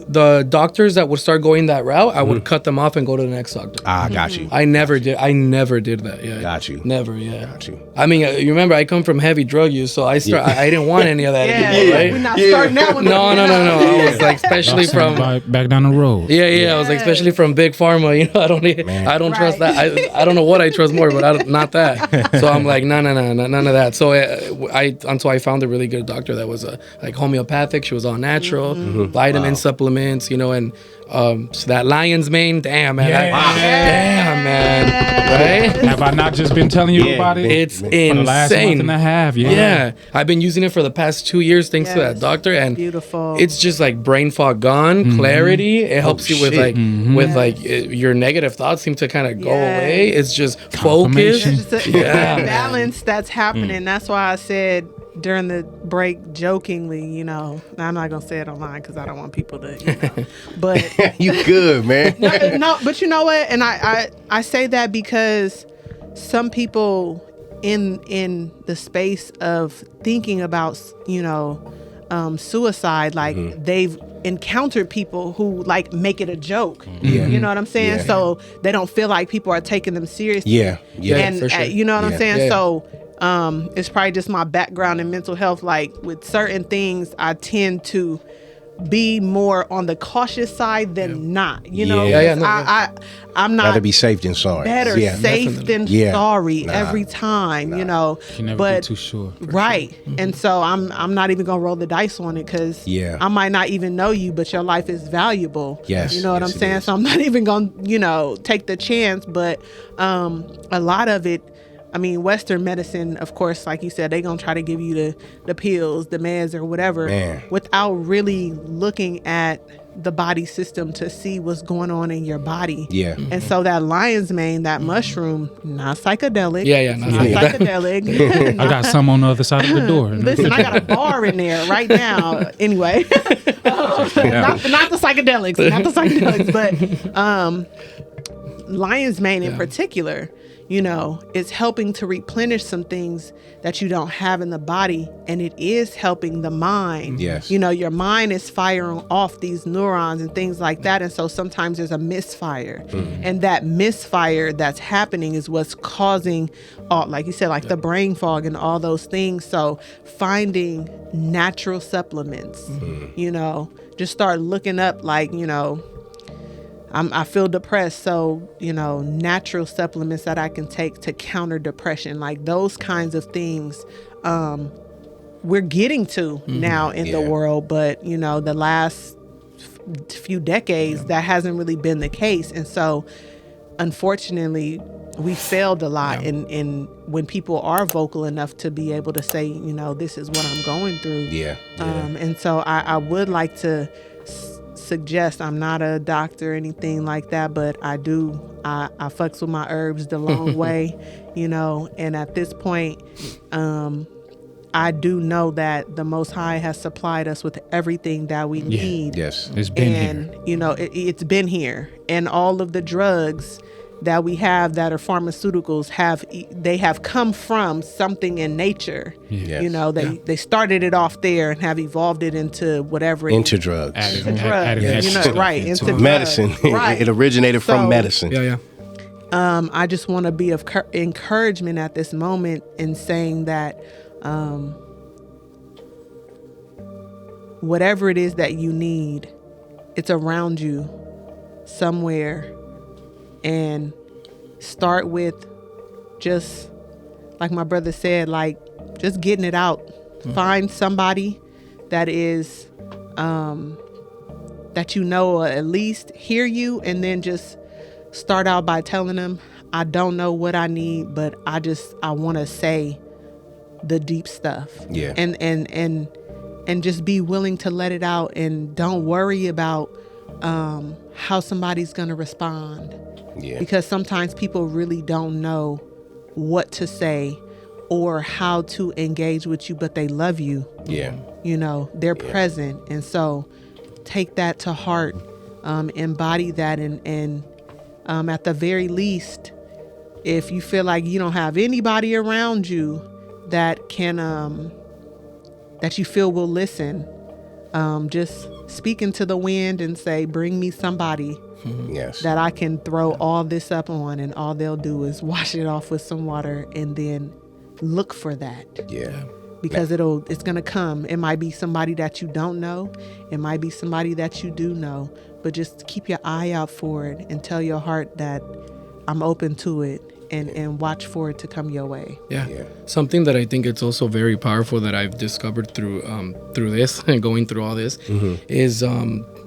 the doctors that would start going that route, I would cut them off and go to the next doctor. Ah, got you. I never did that. Yeah. Got you. Never. Yeah. Got you. I mean, you remember I come from heavy drug use, so I didn't want any of that anymore, right? We're not starting out with No. I was like, especially from back down the road. yeah. I was like, especially from big pharma. I don't trust that. I don't know what I trust more, but not that. So I'm like, no, none of that. So until I found a really good doctor that was like homeopathic. She was all natural, Mm-hmm. vitamin supplements, you know, and so that lion's mane, damn man, damn man, right? Have I not just been telling you Yeah, about it? It's For the last month insane. and a half, Yeah, I've been using it for the past 2 years thanks to that Yes. doctor, and Beautiful. it's just like brain fog gone, clarity. It helps you with shit. your negative thoughts seem to kind of go Yes. away. It's just Confirmation. focus. It's a Yeah, man. balance that's happening. That's why I said during the break jokingly, you know, I'm not gonna say it online because I don't want people to, you know, but You good, man. no, but you know what? And I say that because some people in the space of thinking about, you know, suicide, like they've encountered people who like make it a joke. Yeah. You know what I'm saying? Yeah. So they don't feel like people are taking them seriously. Yeah. Yeah. And for sure. you know what Yeah. I'm saying? Yeah. So it's probably just my background in mental health. Like with certain things, I tend to be more on the cautious side than not. You know, Yeah. Yeah, no, I'm not Rather be safe than sorry. better Yeah. safe Definitely. than Yeah. sorry Nah. every time. You know, You never but be too sure. right. And so I'm not even gonna roll the dice on it because Yeah. I might not even know you, but your life is valuable. Yes. You know what Yes, I'm it saying? is. So I'm not even gonna, you know, take the chance. But a lot of it, I mean, Western medicine, of course, like you said, they gonna try to give you the pills, the meds or whatever, Man. without really looking at the body system to see what's going on in your body. Yeah. And so that lion's mane, that mushroom, not psychedelic. Yeah, not Not psychedelic. psychedelic. I got some on the other side of the door. Listen, I got a bar in there right now. Anyway, not the psychedelics, not the psychedelics, but lion's mane in particular, you know, is helping to replenish some things that you don't have in the body, and it is helping the mind. Yes. You know, your mind is firing off these neurons and things like that, and so sometimes there's a misfire, and that misfire that's happening is what's causing, like you said, like the brain fog and all those things. So finding natural supplements, you know, just start looking up, like, you know, I feel depressed, so, you know, natural supplements that I can take to counter depression, like those kinds of things, we're getting to now in the Yeah. world, but, you know, the last few decades, that hasn't really been the case. And so, unfortunately, we failed a lot in when people are vocal enough to be able to say, you know, this is what I'm going through. Yeah. And so I would like to suggest, I'm not a doctor or anything like that, but I fucks with my herbs the long way, you know, and at this point, I do know that the Most High has supplied us with everything that we need. Yes. It's been And, here. you know, it's been here. And all of the drugs that we have that are pharmaceuticals have come from something in nature. Yes. You know, they started it off there and have evolved it into whatever. Into drugs. Added- Into drugs. added You extra know, stuff right, into drugs. Medicine. Right. It originated from So- medicine. Yeah. I just want to be of encouragement at this moment in saying that whatever it is that you need, it's around you somewhere. And start with just, like my brother said, like just getting it out. Find somebody that is, that you know, at least hear you, and then just start out by telling them, I don't know what I need, but I want to say the deep stuff. Yeah. And just be willing to let it out, and don't worry about how somebody's going to respond. Yeah. Because sometimes people really don't know what to say or how to engage with you, but they love you. Yeah. You know, they're present. And so take that to heart, embody that, and at the very least, if you feel like you don't have anybody around you that can, that you feel will listen, just speak into the wind and say, bring me somebody Yes. that I can throw all this up on, and all they'll do is wash it off with some water, and then look for that. Yeah. Because it's gonna come. It might be somebody that you don't know. It might be somebody that you do know. But just keep your eye out for it and tell your heart that I'm open to it. and watch for it to come your way. Yeah. Something that I think it's also very powerful that I've discovered through this and going through all this is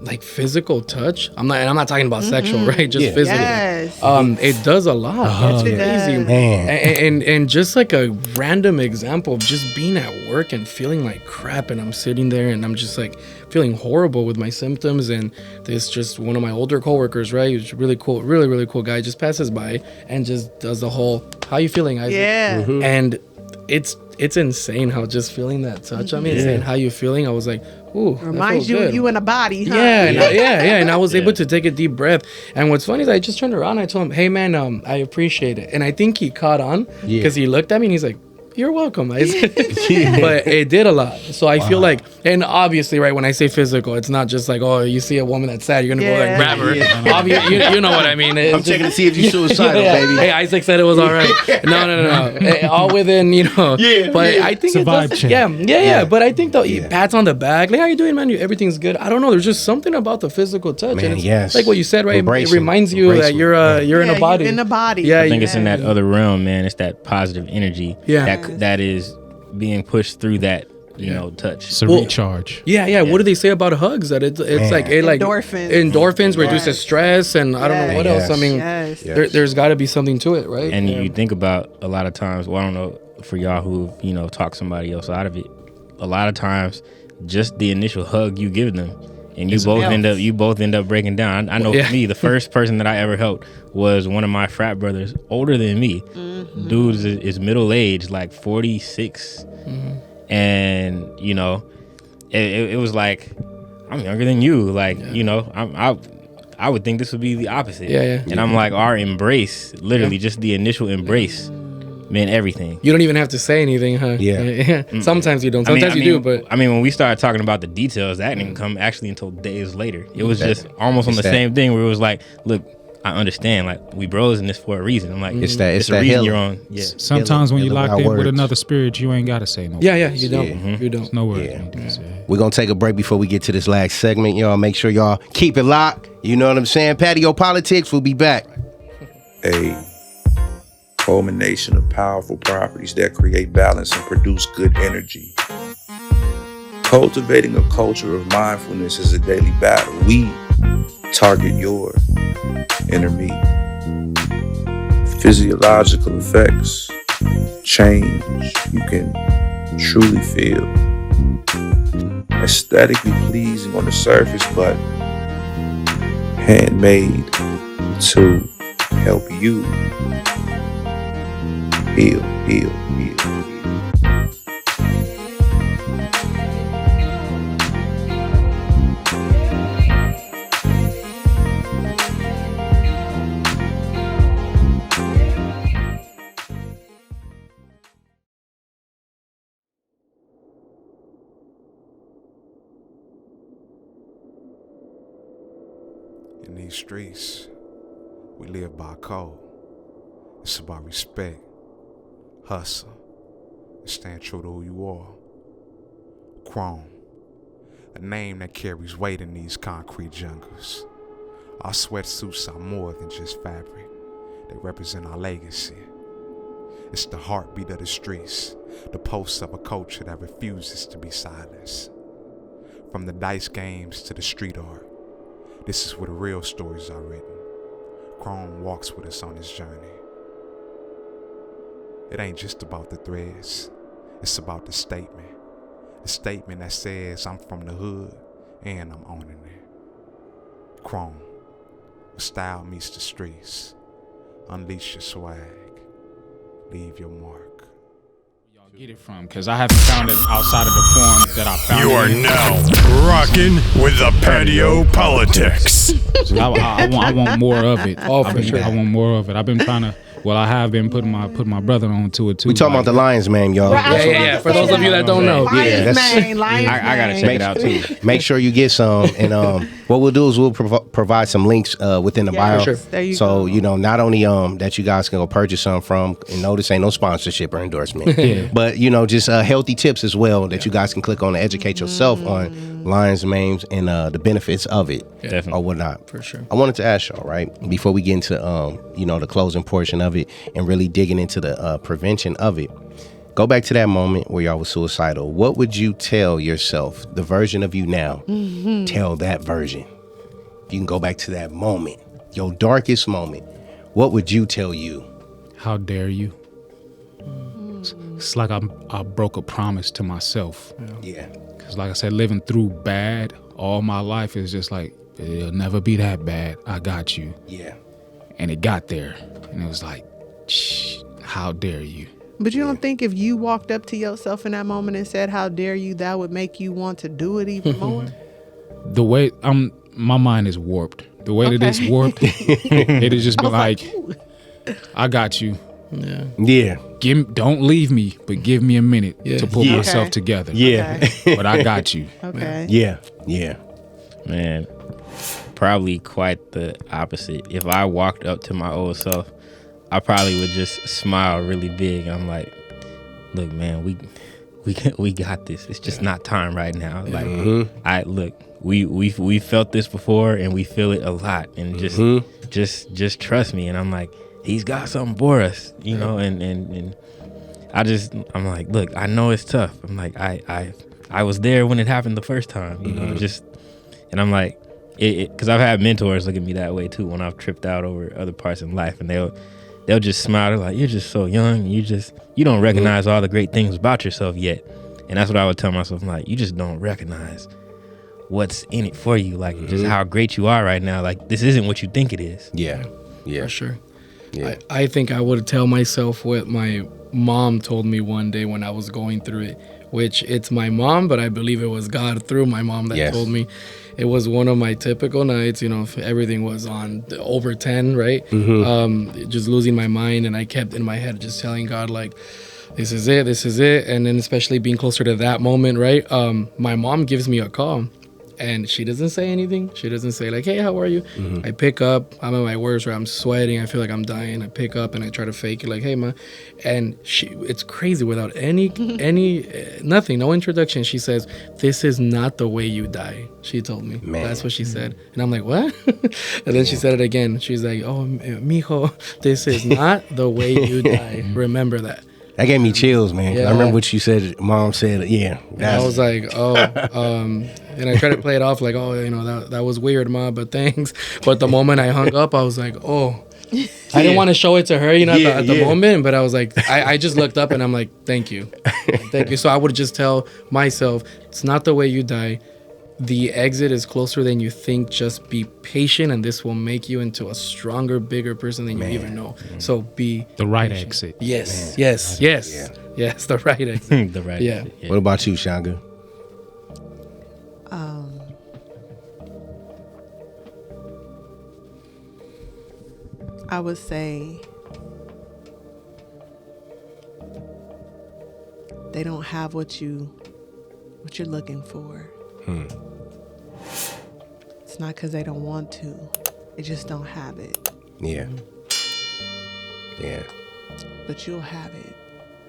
like physical touch. I'm not talking about sexual, right? Just physical. Yes. It does a lot. It's crazy, Man. And just like a random example of just being at work and feeling like crap, and I'm sitting there and I'm just like feeling horrible with my symptoms, and this just one of my older coworkers, right? He's really cool, really cool guy, just passes by and just does the whole, how you feeling, Isaac? Yeah. And it's insane how just feeling that touch on me and saying how you feeling, I was like, ooh, Reminds you of you in a body, huh? And I was able to take a deep breath. And what's funny is I just turned around and I told him, hey man, I appreciate it. And I think he caught on because he looked at me and he's like, you're welcome, Isaac. But it did a lot. So I feel like, and obviously, right, when I say physical, it's not just like, oh, you see a woman that's sad, you're going to go like grab her. You know what I mean. I'm checking to see if you're suicidal, baby. Hey, Isaac said it was all right. No. All within, But I think it's a vibe does, check. Yeah. But I think though, pats on the back, like, how you doing, man? Everything's good. I don't know. There's just something about the physical touch. Man, and it's like what you said, right? Embrace it reminds you that you're in a body. In the body. Yeah, I think it's in that other realm, man. It's that positive energy that is being pushed through that touch. It's a recharge. Yeah. What do they say about hugs? That it's like endorphins reduces stress, and I don't know what else. I mean, there's got to be something to it, right? And you think about a lot of times. Well, I don't know for y'all who talk somebody else out of it. A lot of times, just the initial hug you give them, and you both end up breaking down. I know for me, the first person that I ever helped was one of my frat brothers, older than me. Dude is middle aged, like 46, and it was like, I'm younger than you, like I would think this would be the opposite. And I'm like, our embrace, literally just the initial embrace, meant everything. You don't even have to say anything, huh? Sometimes you don't. Sometimes you do, but I mean, when we started talking about the details, that didn't come actually until days later. It was just almost on the same thing where it was like, look, I understand, like, we bros in this for a reason. I'm like, it's that reason healing. you're on. Sometimes when you're locked in with another spirit, you ain't got to say no. You don't. You don't. No words. We're going to take a break before we get to this last segment. Y'all make sure y'all keep it locked. You know what I'm saying? Patio PolitiCz, we'll be back. A culmination of powerful properties that create balance and produce good energy. Cultivating a culture of mindfulness is a daily battle. We target your inner me. Physiological effects, change you can truly feel. Aesthetically pleasing on the surface, but handmade to help you heal. In these streets, we live by code. It's about respect, hustle, and staying true to who you are. Chrome, a name that carries weight in these concrete jungles. Our sweatsuits are more than just fabric. They represent our legacy. It's the heartbeat of the streets, the pulse of a culture that refuses to be silenced. From the dice games to the street art, this is where the real stories are written. Chrome walks with us on this journey. It ain't just about the threads, it's about the statement. The statement that says I'm from the hood and I'm owning it. Chrome, where style meets the streets. Unleash your swag, leave your mark. Get it from, because I haven't found it outside of the form that I found. You are now rocking with the Patio PolitiCz. I want more of it. Oh, for sure. I want more of it. I've been trying to. Well, I have been putting my brother on to it too. We talking about the Lions, man, y'all. Yeah. For those of you that don't know, Lions Man. I gotta check it out too. Make sure you get some, and what we'll do is we'll provide some links within the bio. Sure. There you So go. not only that you guys can go purchase some from, and this ain't no sponsorship or endorsement, but just healthy tips as well that you guys can click on to educate yourself on Lions Manes and the benefits of it, Definitely. or whatnot. For sure. I wanted to ask y'all, right, before we get into the closing portion of it. it and really digging into the prevention of it. Go back to that moment where y'all was suicidal. What would you tell yourself, the version of you now? Tell that version. If you can go back to that moment, your darkest moment, what would you tell you? How dare you? It's like I broke a promise to myself. Yeah. Because like I said, living through bad all my life is just like, it'll never be that bad. I got you. Yeah. And it got there. And it was like, shh, how dare you? But you don't think if you walked up to yourself in that moment and said, how dare you, that would make you want to do it even more? The way my mind is warped. The way that it's warped, it'll just be like, I got you. Yeah. Yeah. Don't leave me, but give me a minute to pull myself together. Yeah. But I got you. Okay. Yeah. Yeah. Man, probably quite the opposite. If I walked up to my old self, I probably would just smile really big. I'm like, look, man, we got this. It's just not time right now. Like, we felt this before and we feel it a lot. And just trust me. And I'm like, he's got something for us, you know. And I'm like, look, I know it's tough. I'm like, I was there when it happened the first time, you know. And I'm like, because I've had mentors look at me that way too when I've tripped out over other parts in life, and they'll just smile. They're like, you're just so young. You don't recognize all the great things about yourself yet. And that's what I would tell myself. I'm like, you just don't recognize what's in it for you. Like, just how great you are right now. Like, this isn't what you think it is. Yeah. Yeah. For sure. Yeah. I think I would tell myself what my mom told me one day when I was going through it, which it's my mom, but I believe it was God through my mom that told me. It was one of my typical nights, you know, if everything was on over 10, right? Just losing my mind. And I kept in my head just telling God, like, this is it. And then especially being closer to that moment, right? My mom gives me a call. And she doesn't say anything. She doesn't say like, hey, how are you? I pick up. I'm at my worst where I'm sweating. I feel like I'm dying. I pick up and I try to fake it like, hey, ma. And it's crazy without any nothing, no introduction. She says, this is not the way you die. She told me. Man. That's what she said. And I'm like, what? And then she said it again. She's like, oh, mijo, this is not the way you die. Remember that. That gave me chills, man. Yeah. I remember what you said. Mom said, yeah. I was like, oh, and I tried to play it off like, oh, you know, that was weird, Ma, but thanks. But the moment I hung up, I was like, oh. I didn't want to show it to her, you know, at the moment, but I was like, I just looked up and I'm like, thank you. Thank you. So I would just tell myself, it's not the way you die. The exit is closer than you think. Just be patient, and this will make you into a stronger, bigger person than you even know. So be the right exit. Yes, yes, the right exit. The right exit. Yeah. What about you, Shanga? I would say they don't have what you're looking for. It's not because they don't want to. They just don't have it. Yeah. Yeah. But you'll have it.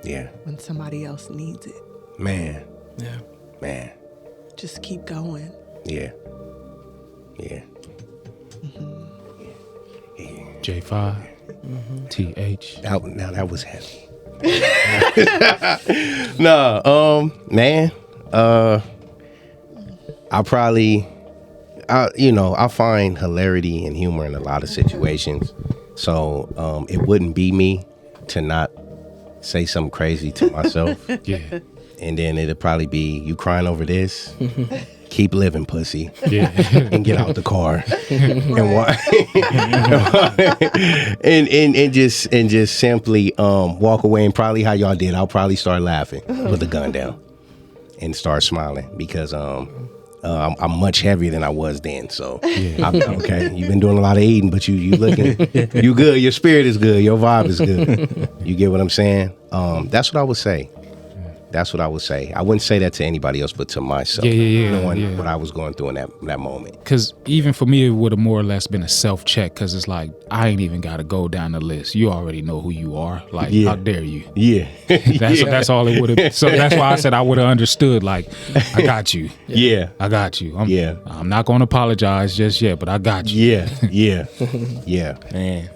Yeah. When somebody else needs it. Man. Yeah. Man. Just keep going. Yeah. Yeah. J5, TH. Now that was heavy. Man. I find hilarity and humor in a lot of situations. So it wouldn't be me to not say something crazy to myself. Yeah. And then it'd probably be, you crying over this? Keep living, pussy. Yeah. And get out the car. and just simply walk away, and probably how y'all did, I'll probably start laughing, put the gun down, and start smiling, because I'm much heavier than I was then. So okay, you've been doing a lot of eating, but you looking, you good. Your spirit is good. Your vibe is good. You get what I'm saying? That's what I would say. That's what I would say. I wouldn't say that to anybody else, but to myself. Knowing what I was going through in that moment. Because even for me, it would have more or less been a self-check, because it's like, I ain't even got to go down the list. You already know who you are. Like, how dare you? Yeah. That's all it would have been. So that's why I said I would have understood, like, I got you. Yeah. I got you. I'm not going to apologize just yet, but I got you. Yeah. Yeah. Man,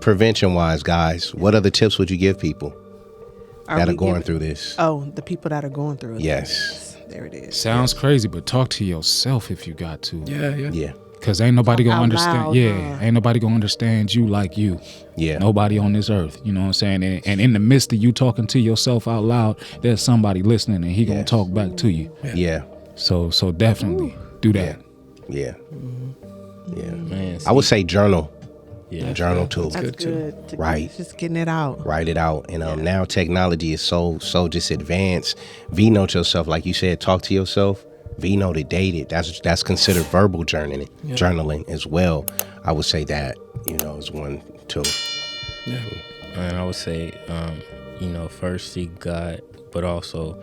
Prevention wise, guys, what other tips would you give people that are we going giving- through this? Oh, the people that are going through it. Yes. There it is. Sounds crazy, but talk to yourself if you got to. Yeah. Yeah. Cause ain't nobody Talk gonna out understand. loud, Yeah, ain't nobody gonna understand you like you. Yeah. Nobody on this earth. You know what I'm saying? And in the midst of you talking to yourself out loud, there's somebody listening, and he gonna Yes. talk back to you. Yeah. So definitely do that. Yeah. Yeah. Man, I would say journal. yeah. Journal too. That's good, too. good. To- Right. Just getting it out. Write it out. And now technology is so just advanced. V-note yourself, like you said, talk to yourself. V-note it, date it. That's considered verbal journaling as well. I would say that, is one too. Yeah. And I would say, first seek God, but also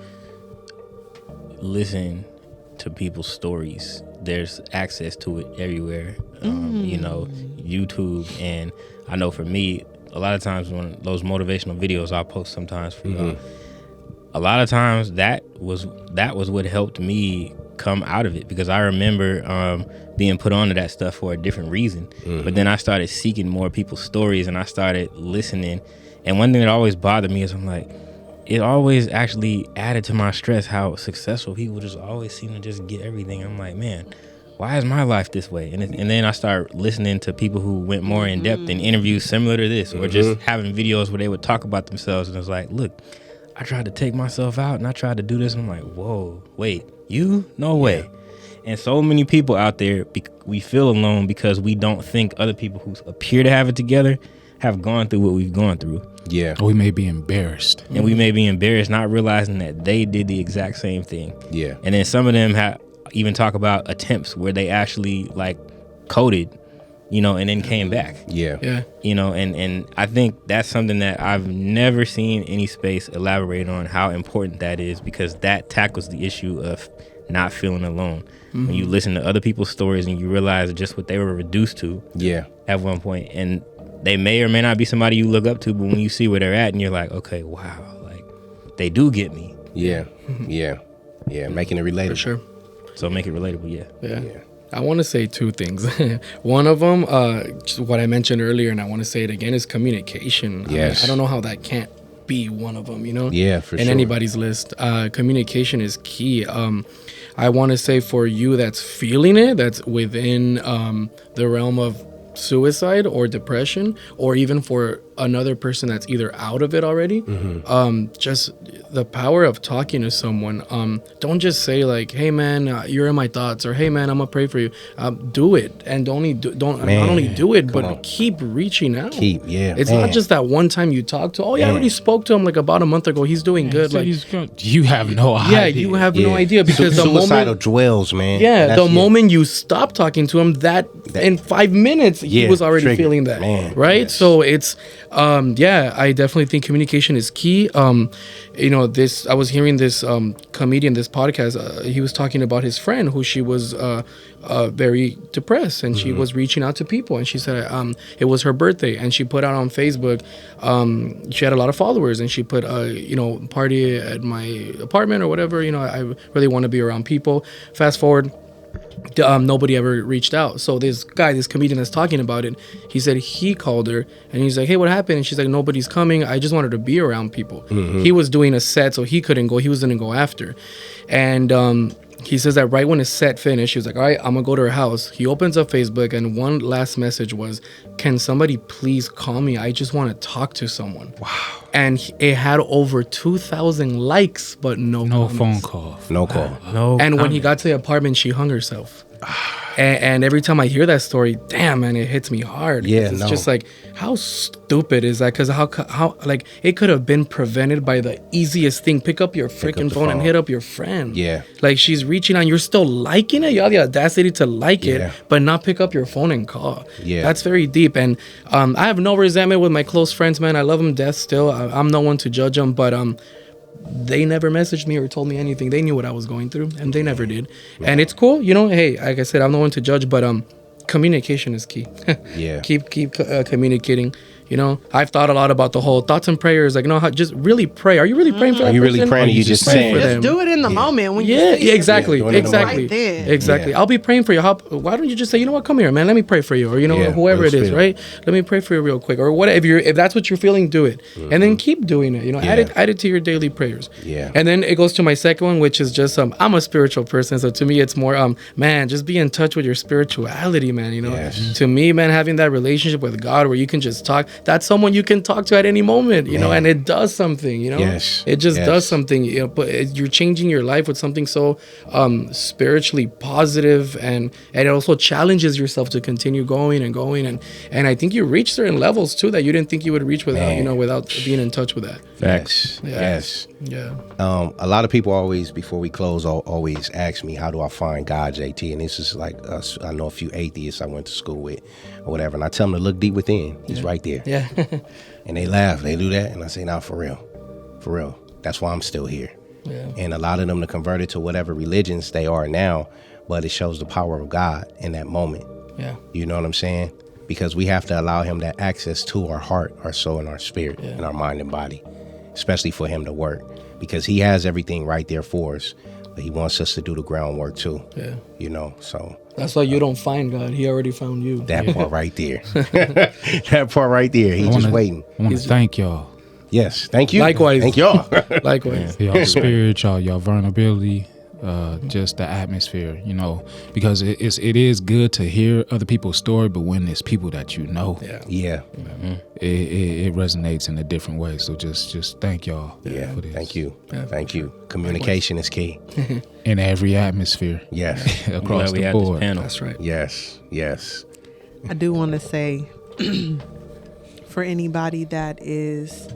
listen to people's stories. There's access to it everywhere. YouTube, and I know for me, a lot of times when those motivational videos I'll post sometimes for y'all, a lot of times that was what helped me come out of it, because I remember being put onto that stuff for a different reason. But then I started seeking more people's stories, and I started listening. And one thing that always bothered me is I'm like, it always actually added to my stress how successful people just always seem to just get everything. I'm like, man, why is my life this way? And then I start listening to people who went more in depth in interviews similar to this, or just having videos where they would talk about themselves. And it's like, look, I tried to take myself out and I tried to do this. And I'm like, whoa, wait, you? No way. And so many people out there, we feel alone because we don't think other people who appear to have it together have gone through what we've gone through. Yeah. Or we may be embarrassed. And we may be embarrassed, not realizing that they did the exact same thing. Yeah. And then some of them even talk about attempts where they actually coded, and then came back. Yeah. Yeah. And I think that's something that I've never seen any space elaborate on how important that is, because that tackles the issue of not feeling alone. When you listen to other people's stories and you realize just what they were reduced to at one point, and they may or may not be somebody you look up to, but when you see where they're at and you're like, okay, wow, they do get me. Yeah. Yeah. Yeah. Making it relatable. For sure. So make it relatable, Yeah. I want to say two things. One of them, just what I mentioned earlier, and I want to say it again, is communication. Yes. I don't know how that can't be one of them, Yeah, for in sure. anybody's list. Communication is key. I want to say for you that's feeling it, that's within the realm of suicide or depression, or even for another person that's either out of it already, just the power of talking to someone. Don't just say like, hey man, you're in my thoughts, or hey man, I'm gonna pray for you. Do it, and not only do it, but keep reaching out. It's not just that one time you talk to, I already spoke to him like about a month ago, he's doing good. Like, you have no idea. yeah, you have no idea, because the suicidal moment dwells, man. the moment you stop talking to him, that in 5 minutes he was already triggered. feeling that, Man, right? yes. So it's I definitely think communication is key. I was hearing this comedian, this podcast, he was talking about his friend who she was very depressed, and she was reaching out to people, and she said it was her birthday, and she put out on Facebook, she had a lot of followers, and she put party at my apartment or whatever, I really want to be around people. Fast forward, nobody ever reached out. So this comedian that's talking about it, he said he called her and he's like, hey, what happened? And she's like, nobody's coming, I just wanted to be around people. He was doing a set, so he couldn't go, he was gonna go after. And he says that right when his set finished, he was like, all right, I'm gonna go to her house. He opens up Facebook, and one last message was, can somebody please call me? I just want to talk to someone. Wow. And it had over 2,000 likes, but no comments. phone call. No call. No. And when he got to the apartment, she hung herself. And every time I hear that story, damn, man, it hits me hard. Yeah, It's just like, how stupid is that? Because how it could have been prevented by the easiest thing. Pick up your freaking phone and hit up your friend. Yeah. Like, she's reaching on, you're still liking it. You have the audacity to like it, but not pick up your phone and call. Yeah. That's very deep. And I have no resentment with my close friends, man. I love them to death still. I'm no one to judge them, but they never messaged me or told me anything. They knew what I was going through, and they never did. And it's cool, hey, like I said, I'm no one to judge, but communication is key. Yeah. Keep communicating. You know, I've thought a lot about the whole thoughts and prayers. Like, you know, how just really pray. Are you really praying for that Are you really person? praying? Or you just saying? for Just them? do it in the moment when you Yeah, see it. exactly, Yeah, doing it in the exactly, moment. Right then. exactly. Yeah. I'll be praying for you. Why don't you just say, you know what, come here, man, let me pray for you, or you know, Yeah, whoever it real is, spill. right? Let me pray for you real quick, or what? If that's what you're feeling, do it, and then keep doing it. You know, add it to your daily prayers. Yeah. And then it goes to my second one, which is just I'm a spiritual person, so to me it's more man, just be in touch with your spirituality, man. You know, Yes. to me, man, having that relationship with God where you can just talk. That's someone you can talk to at any moment. You know, and it does something. You know, Yes. it just Yes. does something. You know, but you're changing your life with something so spiritually positive, and it also challenges yourself to continue going and going, and I think you reach certain levels too that you didn't think you would reach without without being in touch with that. Facts. Yeah. Yes. Yeah. A lot of people always, before we close, always ask me, how do I find God, JT? And this is like us. I know a few atheists I went to school with or whatever, and I tell them to look deep within. He's right there. Yeah. And they laugh. They do that. And I say, nah, for real. For real. That's why I'm still here. Yeah. And a lot of them to converted to whatever religions they are now, but it shows the power of God in that moment. Yeah. You know what I'm saying? Because we have to allow him that access to our heart, our soul, and our spirit, and our mind and body, especially for him to work. Because he has everything right there for us, but he wants us to do the groundwork too. Yeah. You know, so That's why you don't find God. He already found you. that part right there. That part right there. He's just waiting. I want to thank y'all. Yes. Thank you. Likewise. Thank y'all. Likewise. Y'all spirit, y'all vulnerability, just the atmosphere, you know, because it is good to hear other people's story, but when it's people that you know, Yeah. it resonates in a different way. So just thank y'all. Yeah. for this. Thank you. Yeah, Thank you. Communication is key. In every atmosphere, Yes. I'm glad across we the had this board. panel. That's right. Yes. Yes. I do want to say for anybody that is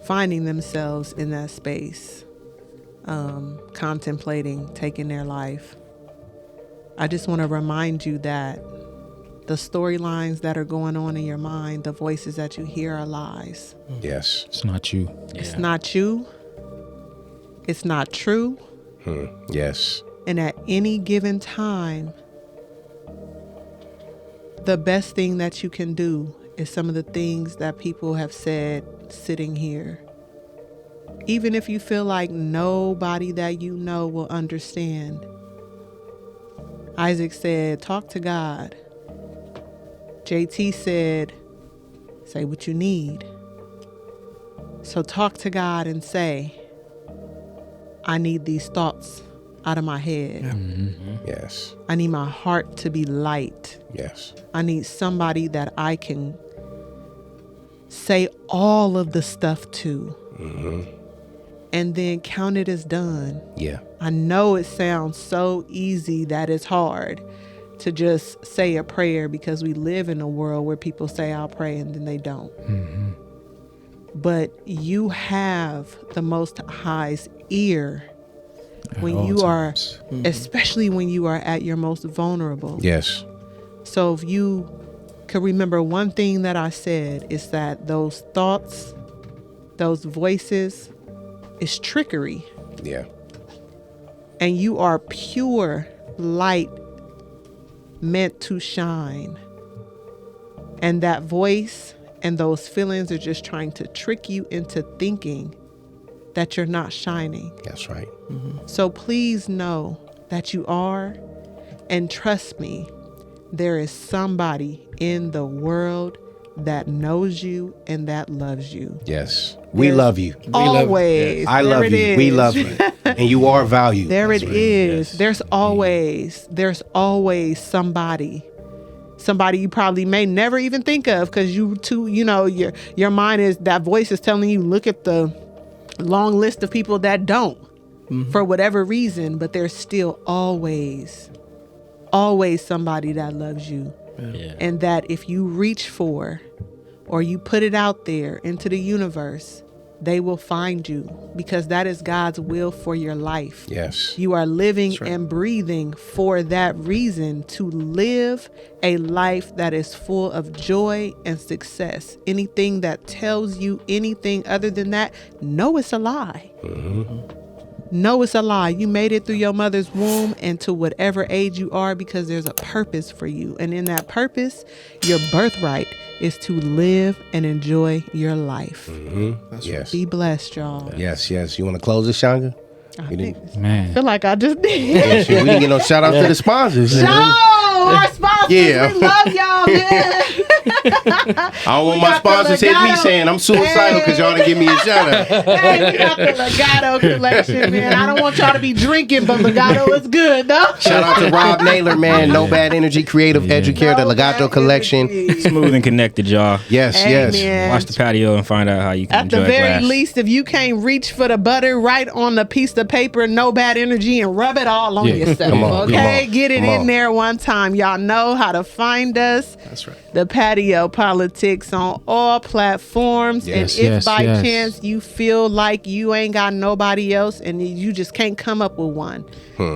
finding themselves in that space, contemplating taking their life, I just want to remind you that the storylines that are going on in your mind, the voices that you hear are lies. Yes. It's not you. It's not you. It's not true. Yes. And at any given time, the best thing that you can do is some of the things that people have said sitting here. Even if you feel like nobody that you know will understand. Isaac said, talk to God. JT said, say what you need. So talk to God and say, I need these thoughts out of my head. Yes. I need my heart to be light. Yes. I need somebody that I can say all of the stuff to. And then count it as done. Yeah. I know it sounds so easy that it's hard to just say a prayer because we live in a world where people say, I'll pray, and then they don't. But you have the Most High's ear when all you are, times. especially when you are at your most vulnerable. Yes. So if you could remember one thing that I said, is that those thoughts, those voices, is trickery. Yeah. And you are pure light meant to shine. And that voice and those feelings are just trying to trick you into thinking that you're not shining. That's right. So please know that you are, and trust me, there is somebody in the world that knows you and that loves you. Yes. We There's love you. Always. I There love it you. We is. love you. And you are valued. There it is. Yes. There's always somebody you probably may never even think of, because your mind is, that voice is telling you, look at the long list of people that don't for whatever reason, but there's still always somebody that loves you. Yeah. And that if you reach for, or you put it out there into the universe, they will find you, because that is God's will for your life. Yes. You are living and breathing for that reason, to live a life that is full of joy and success. Anything that tells you anything other than that, know it's a lie. know it's a lie. You made it through your mother's womb and to whatever age you are, because there's a purpose for you. And in that purpose, your birthright is to live and enjoy your life. Yes. Be blessed, y'all. Yes. You want to close it, Shanga? I feel like I just did. Yeah, shit, we didn't get no shout out to the sponsors. Our sponsors, Yeah. we love y'all, man. I don't want my sponsors hit me saying I'm suicidal because y'all didn't give me a shout out. Hey, we got the Legato collection, man. I don't want y'all to be drinking, but Legato is good, though. Shout out to Rob Naylor, man. No Bad Energy, Creative Educator, the Legato collection. Smooth and connected, y'all. Yes. Amen. Watch the patio and find out how you can At enjoy the very glass. least, if you can't reach for the butter, write on the piece of paper, No Bad Energy, and rub it all on yourself. Come on, okay? come on, Get it come in on. there one time. Y'all know how to find us. That's right. The Patio PolitiCz on all platforms. Yes, and if yes, by yes. chance you feel like you ain't got nobody else and you just can't come up with one,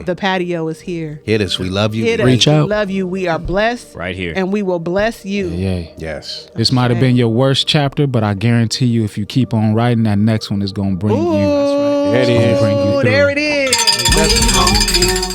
the patio is here. Hit us. We love you. Hit us. Reach We out. love you. We are blessed. Right here. And we will bless you. Yeah. Yes. This might have been your worst chapter, but I guarantee you, if you keep on writing, that next one is gonna bring you. Ooh, There it is. Bring you through. there it is. Waiting on you.